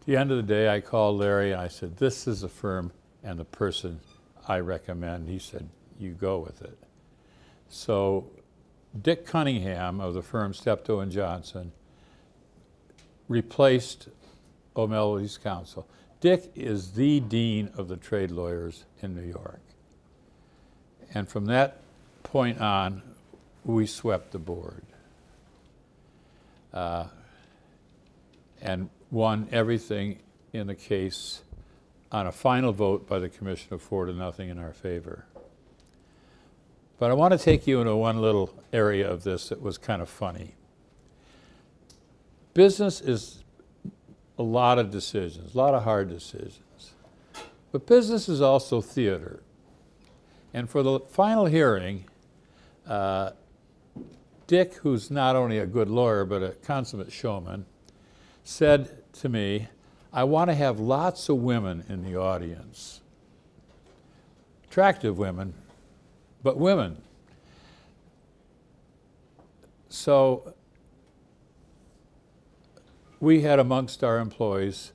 the end of the day, I called Larry and I said, this is the firm and the person I recommend. He said, you go with it. So Dick Cunningham of the firm Steptoe & Johnson replaced O'Melveny's counsel. Dick is the dean of the trade lawyers in New York. And from that point on, we swept the board and won everything in the case on a final vote by the commission of 4-0 in our favor. But I want to take you into one little area of this that was kind of funny. Business is a lot of decisions, a lot of hard decisions. But business is also theater. And for the final hearing, Dick, who's not only a good lawyer but a consummate showman, said to me, I want to have lots of women in the audience. Attractive women, but women. So we had amongst our employees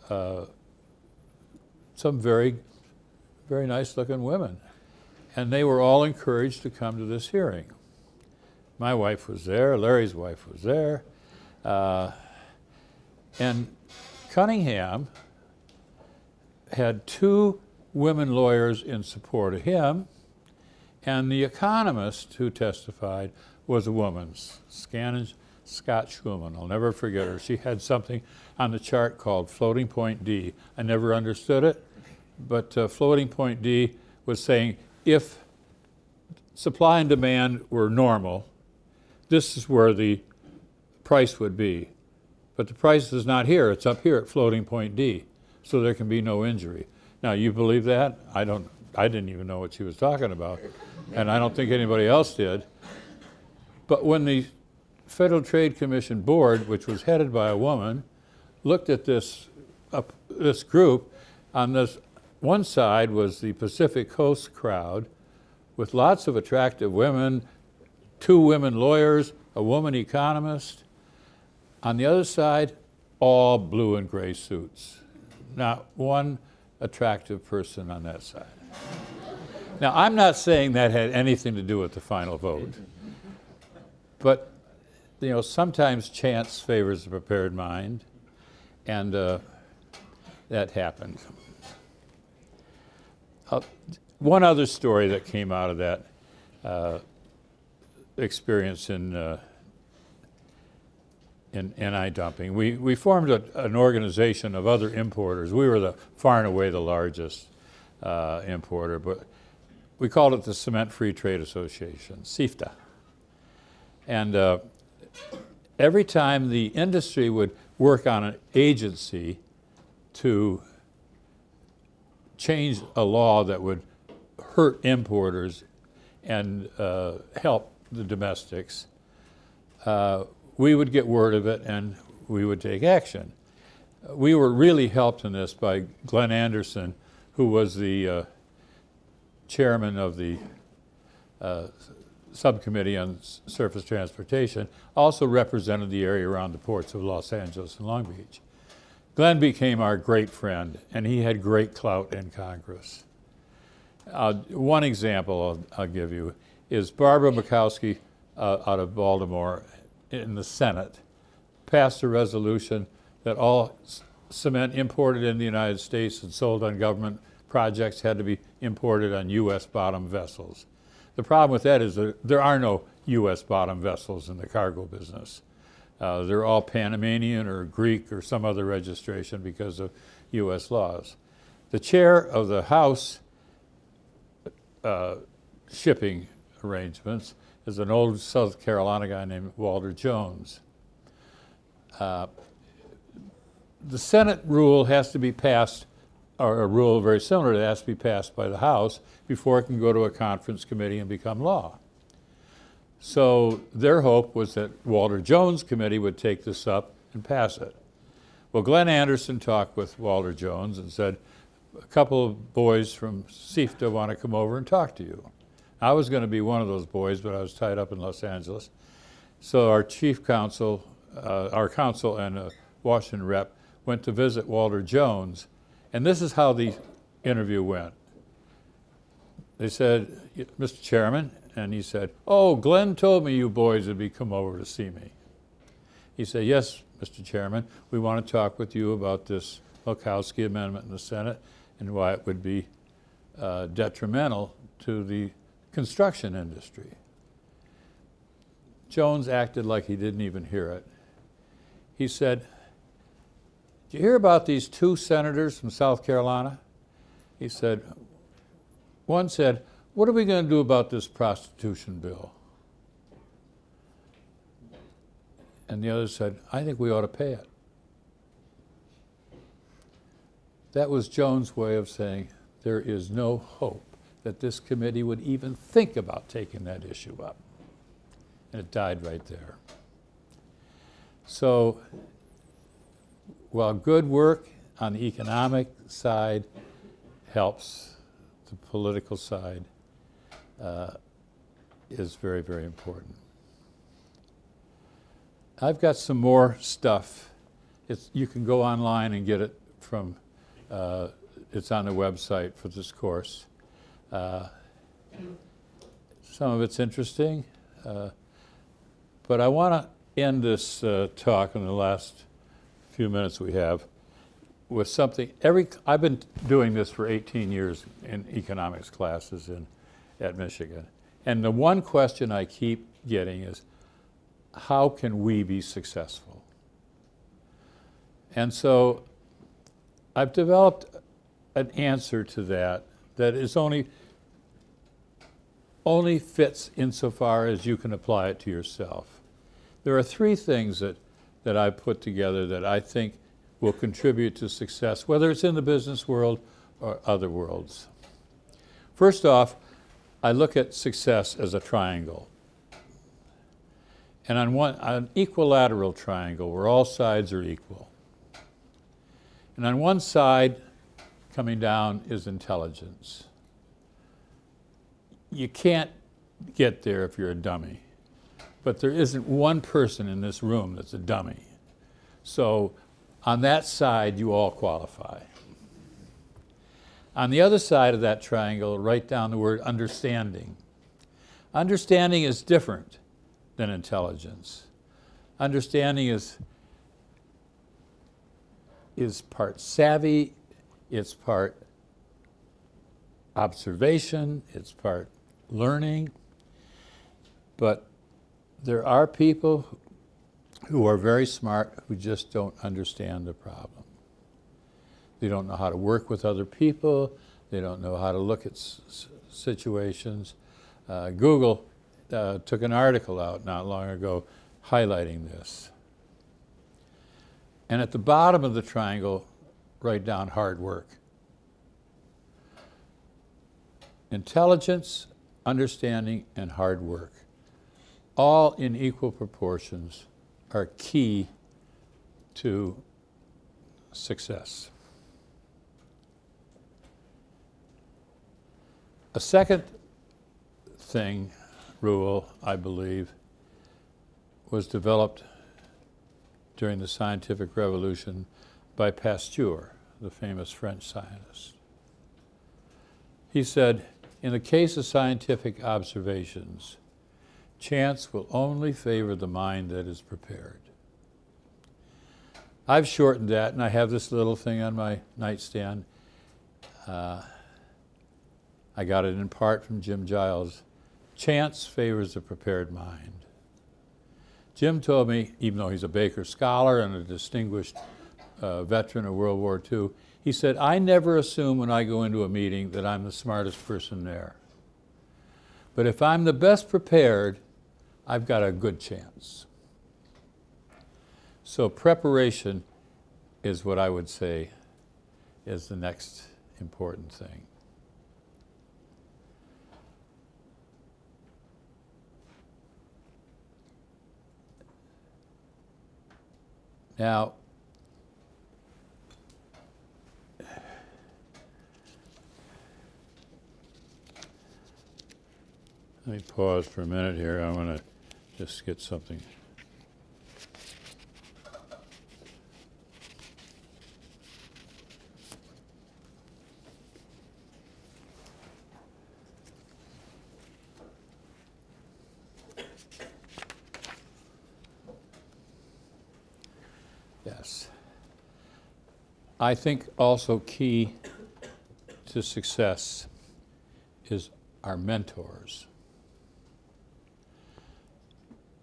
some very, very nice looking women. And they were all encouraged to come to this hearing. My wife was there, Larry's wife was there. And Cunningham had 2 women lawyers in support of him, and the economist who testified was a woman, Scott Schumann. I'll never forget her. She had something on the chart called floating point D. I never understood it, but floating point D was saying if supply and demand were normal, this is where the price would be. But the price is not here, it's up here at floating point D, so there can be no injury. Now, you believe that? I didn't even know what she was talking about, and I don't think anybody else did. But when the Federal Trade Commission board, which was headed by a woman, looked at this, this group. On this one side was the Pacific Coast crowd with lots of attractive women, 2 women lawyers, a woman economist. On the other side, all blue and gray suits. Not one attractive person on that side. Now, I'm not saying that had anything to do with the final vote, but you know, sometimes chance favors the prepared mind, and that happened. One other story that came out of that experience in anti-dumping. We formed an organization of other importers. We were far and away the largest importer, but we called it the Cement Free Trade Association, CFTA. And every time the industry would work on an agency to change a law that would hurt importers and help the domestics, we would get word of it and we would take action. We were really helped in this by Glenn Anderson, who was the chairman of the subcommittee on surface transportation, also represented the area around the ports of Los Angeles and Long Beach. Glenn became our great friend, and he had great clout in Congress. One example I'll give you is Barbara Mikowski out of Baltimore in the Senate passed a resolution that all cement imported in the United States and sold on government projects had to be imported on U.S. bottom vessels. The problem with that is that there are no U.S. bottom vessels in the cargo business. They're all Panamanian or Greek or some other registration because of U.S. laws. The chair of the House shipping arrangements is an old South Carolina guy named Walter Jones. The Senate rule has to be passed, or a rule very similar to that has to be passed by the House before it can go to a conference committee and become law. So their hope was that Walter Jones' committee would take this up and pass it. Well, Glenn Anderson talked with Walter Jones and said, a couple of boys from CFTA want to come over and talk to you. I was going to be one of those boys, but I was tied up in Los Angeles. So our chief counsel, our counsel and Washington rep went to visit Walter Jones, and this is how the interview went. They said, Mr. Chairman, and he said, oh, Glenn told me you boys would be come over to see me. He said, yes, Mr. Chairman, we want to talk with you about this Mikowski amendment in the Senate and why it would be detrimental to the construction industry. Jones acted like he didn't even hear it. He said, did you hear about these 2 senators from South Carolina? He said, one said, what are we going to do about this prostitution bill? And the other said, I think we ought to pay it. That was Jones' way of saying there is no hope that this committee would even think about taking that issue up. And it died right there. So while good work on the economic side helps, the political side is very, very important. I've got some more stuff. You can go online and get it from, it's on the website for this course. Some of it's interesting, but I want to end this talk in the last few minutes we have with something. I've been doing this for 18 years in economics classes at Michigan, and the one question I keep getting is, how can we be successful? And so I've developed an answer to that is only fits insofar as you can apply it to yourself. There are 3 things that I've put together that I think will contribute to success, whether it's in the business world or other worlds. First off, I look at success as a triangle. And on an equilateral triangle where all sides are equal, And on one side, coming down, is intelligence. You can't get there if you're a dummy. But there isn't one person in this room that's a dummy. So on that side, you all qualify. On the other side of that triangle, write down the word understanding. Understanding is different than intelligence. Understanding is part savvy, it's part observation, it's part learning. But there are people who are very smart who just don't understand the problem. They don't know how to work with other people. They don't know how to look at situations. Google took an article out not long ago highlighting this. And at the bottom of the triangle, write down hard work. Intelligence, understanding, and hard work, all in equal proportions, are key to success. A second rule, I believe, was developed during the scientific revolution by Pasteur, the famous French scientist. He said, in the case of scientific observations, chance will only favor the mind that is prepared. I've shortened that, and I have this little thing on my nightstand. I got it in part from Jim Giles. Chance favors a prepared mind. Jim told me, even though he's a Baker Scholar and a distinguished veteran of World War II, he said, I never assume when I go into a meeting that I'm the smartest person there. But if I'm the best prepared, I've got a good chance. So preparation is what I would say is the next important thing. Now, let me pause for a minute here. I want to just get something. Yes. I think also key to success is our mentors.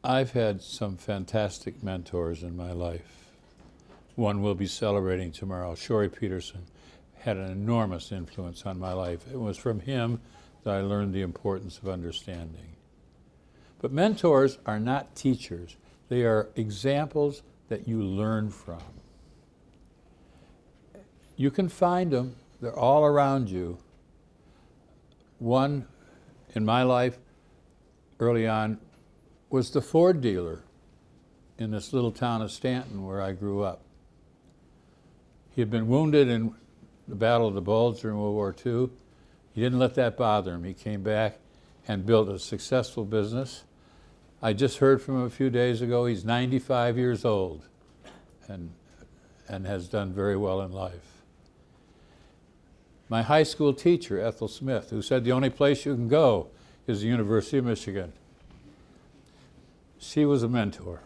I've had some fantastic mentors in my life. One we'll be celebrating tomorrow. Shorey Peterson had an enormous influence on my life. It was from him that I learned the importance of understanding. But mentors are not teachers. They are examples that you learn from. You can find them. They're all around you. One in my life early on was the Ford dealer in this little town of Stanton where I grew up. He had been wounded in the Battle of the Bulge during World War II. He didn't let that bother him. He came back and built a successful business. I just heard from him a few days ago. He's 95 years old and has done very well in life. My high school teacher, Ethel Smith, who said the only place you can go is the University of Michigan. She was a mentor.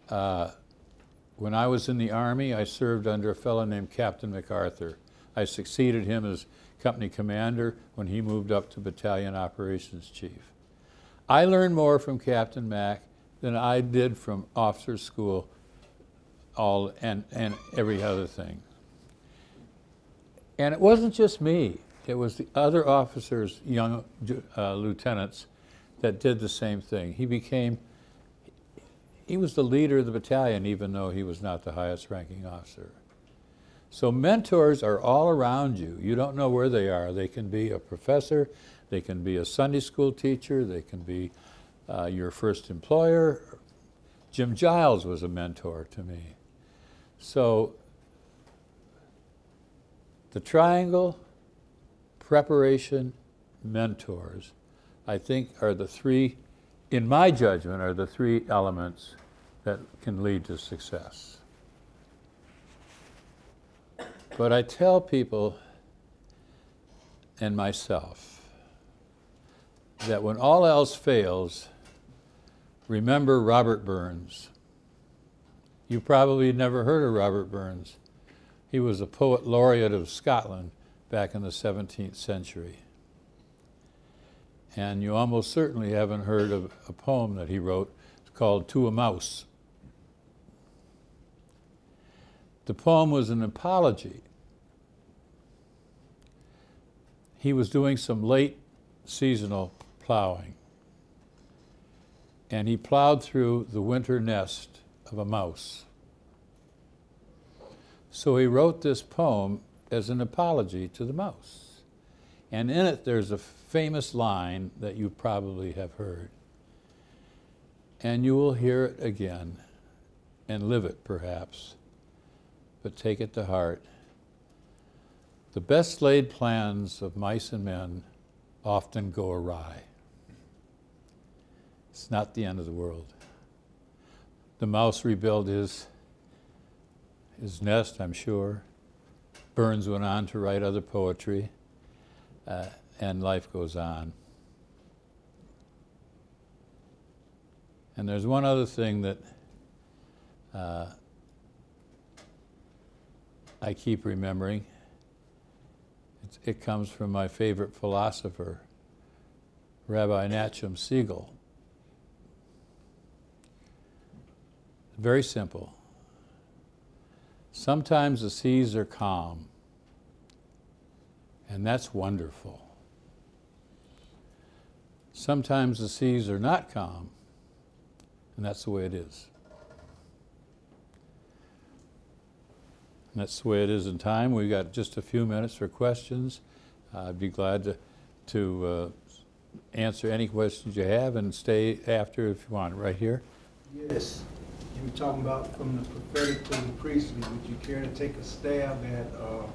When I was in the Army, I served under a fellow named Captain MacArthur. I succeeded him as company commander when he moved up to battalion operations chief. I learned more from Captain Mac than I did from officers' school and every other thing. And it wasn't just me. It was the other officers, young lieutenants, that did the same thing. He was the leader of the battalion, even though he was not the highest ranking officer. So mentors are all around you. You don't know where they are. They can be a professor, they can be a Sunday school teacher, they can be your first employer. Jim Giles was a mentor to me. So The triangle, preparation, mentors, I think are the three, in my judgment, are the three elements that can lead to success. But I tell people and myself that when all else fails, remember Robert Burns. You probably never heard of Robert Burns. He was a poet laureate of Scotland back in the 17th century. And you almost certainly haven't heard of a poem that he wrote. It's called To a Mouse. The poem was an apology. He was doing some late seasonal plowing, and he plowed through the winter nest of a mouse. So he wrote this poem as an apology to the mouse. And in it there's a famous line that you probably have heard. And you will hear it again and live it perhaps, but take it to heart. The best laid plans of mice and men often go awry. It's not the end of the world. The mouse rebuilt his nest, I'm sure. Burns went on to write other poetry, and life goes on. And there's one other thing that I keep remembering. It comes from my favorite philosopher, Rabbi Nachum Siegel. Very simple. Sometimes the seas are calm, and that's wonderful. Sometimes the seas are not calm, and that's the way it is. And that's the way it is in time. We've got just a few minutes for questions. I'd be glad to answer any questions you have and stay after if you want, right here. Yes. You were talking about from the prophetic to the priestly. Would you care to take a stab at or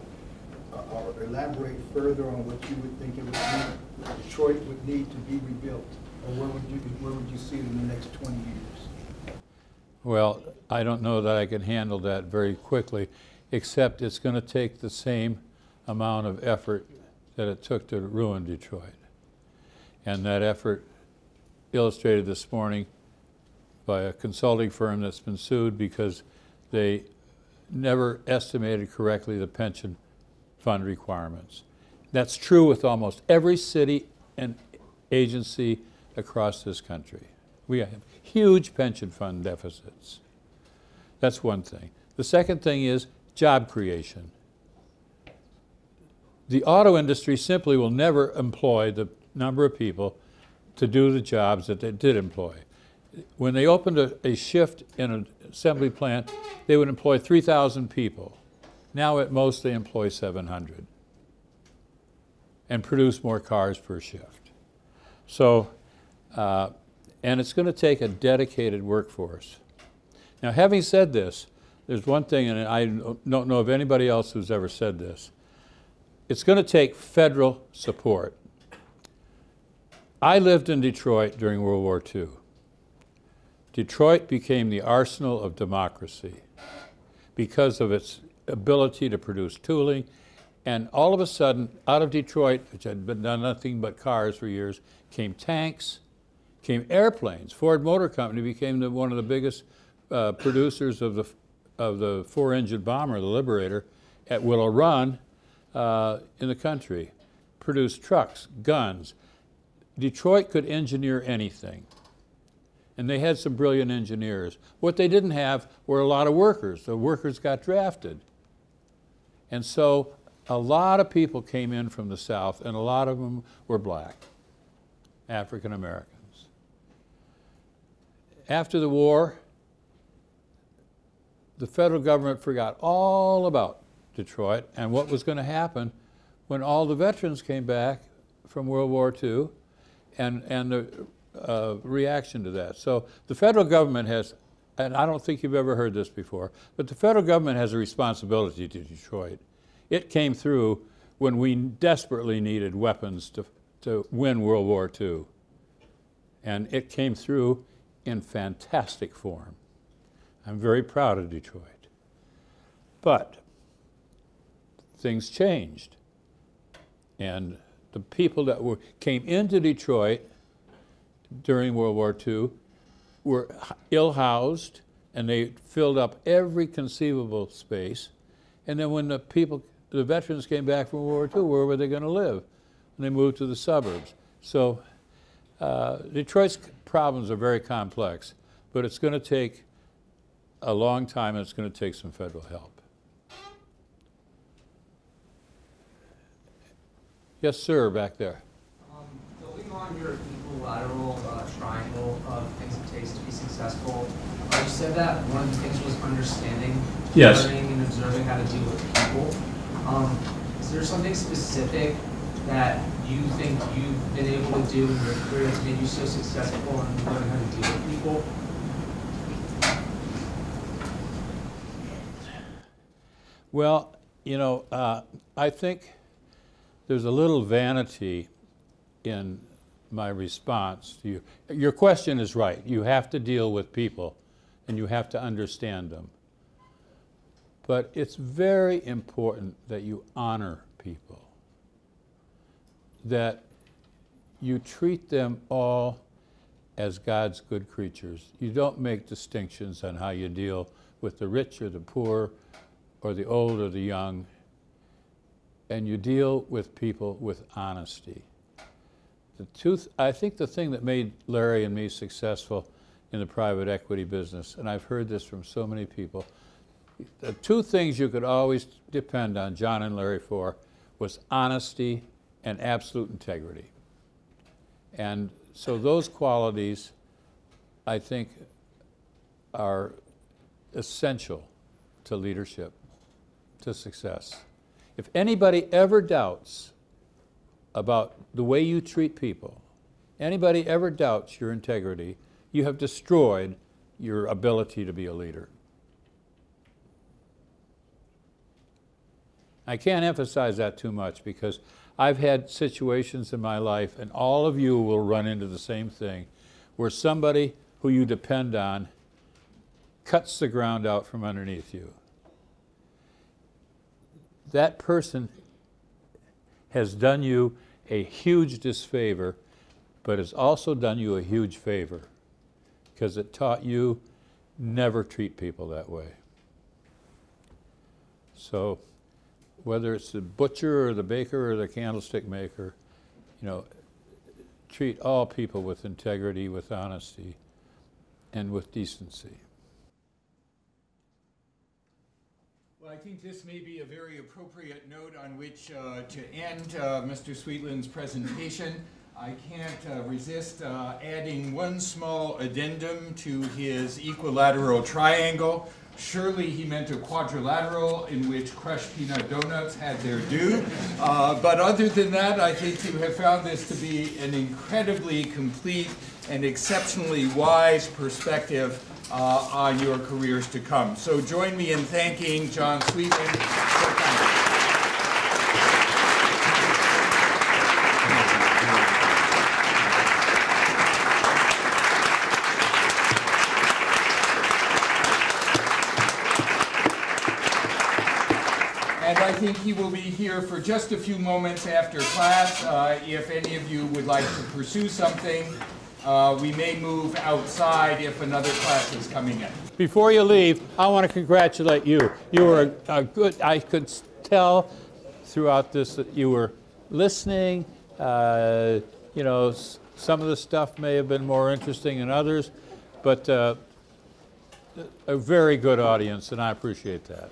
elaborate further on what you would think it would need, Detroit would need to be rebuilt? Or where would you see it in the next 20 years? Well, I don't know that I can handle that very quickly, except it's going to take the same amount of effort that it took to ruin Detroit. And that effort illustrated this morning by a consulting firm that's been sued because they never estimated correctly the pension fund requirements. That's true with almost every city and agency across this country. We have huge pension fund deficits. That's one thing. The second thing is job creation. The auto industry simply will never employ the number of people to do the jobs that they did employ. When they opened a shift in an assembly plant, they would employ 3,000 people. Now at most they employ 700 and produce more cars per shift. So, and it's going to take a dedicated workforce. Now, having said this, there's one thing, and I don't know of anybody else who's ever said this. It's going to take federal support. I lived in Detroit during World War II. Detroit became the arsenal of democracy because of its ability to produce tooling. And all of a sudden, out of Detroit, which had been done nothing but cars for years, came tanks, came airplanes. Ford Motor Company became one of the biggest producers of the four-engine bomber, the Liberator, at Willow Run in the country. Produced trucks, guns. Detroit could engineer anything. And they had some brilliant engineers. What they didn't have were a lot of workers. The workers got drafted. And so a lot of people came in from the South, and a lot of them were black, African Americans. After the war, the federal government forgot all about Detroit and what was going to happen when all the veterans came back from World War II and the reaction to that. So the federal government has, and I don't think you've ever heard this before, but the federal government has a responsibility to Detroit. It came through when we desperately needed weapons to win World War II. And it came through in fantastic form. I'm very proud of Detroit. But things changed. And the people that came into Detroit during World War II were ill-housed, and they filled up every conceivable space. And then when the veterans came back from World War II, where were they going to live? And they moved to the suburbs. So Detroit's problems are very complex, but it's going to take a long time, and it's going to take some federal help. Yes, sir, back there. Building on your equilateral triangle of things it takes to be successful, you said that one of the things was understanding, Yes. learning, and observing how to deal with people. Is there something specific that you think you've been able to do in your career that's made you so successful in learning how to deal with people? Well, you know, I think there's a little vanity in my response to you. Your question is right. You have to deal with people, and you have to understand them. But it's very important that you honor people, that you treat them all as God's good creatures. You don't make distinctions on how you deal with the rich or the poor or the old or the young, and you deal with people with honesty. I think the thing that made Larry and me successful in the private equity business, and I've heard this from so many people, the two things you could always depend on John and Larry for was honesty and absolute integrity. And so those qualities, I think, are essential to leadership, to success. If anybody ever doubts about the way you treat people, anybody ever doubts your integrity, you have destroyed your ability to be a leader. I can't emphasize that too much, because I've had situations in my life, and all of you will run into the same thing, where somebody who you depend on cuts the ground out from underneath you. That person has done you a huge disfavor, but has also done you a huge favor, because it taught you never treat people that way. So whether it's the butcher or the baker or the candlestick maker, you know, treat all people with integrity, with honesty, and with decency. Well, I think this may be a very appropriate note on which to end Mr. Sweetland's presentation. I can't resist adding one small addendum to his equilateral triangle. Surely he meant a quadrilateral in which crushed peanut donuts had their due. But other than that, I think you have found this to be an incredibly complete and exceptionally wise perspective on your careers to come. So join me in thanking John Sweetland for coming. And I think he will be here for just a few moments after class. If any of you would like to pursue something, we may move outside if another class is coming in. Before you leave, I want to congratulate you. You were a good, I could tell throughout this that you were listening. You know, some of the stuff may have been more interesting than others, but a very good audience, and I appreciate that.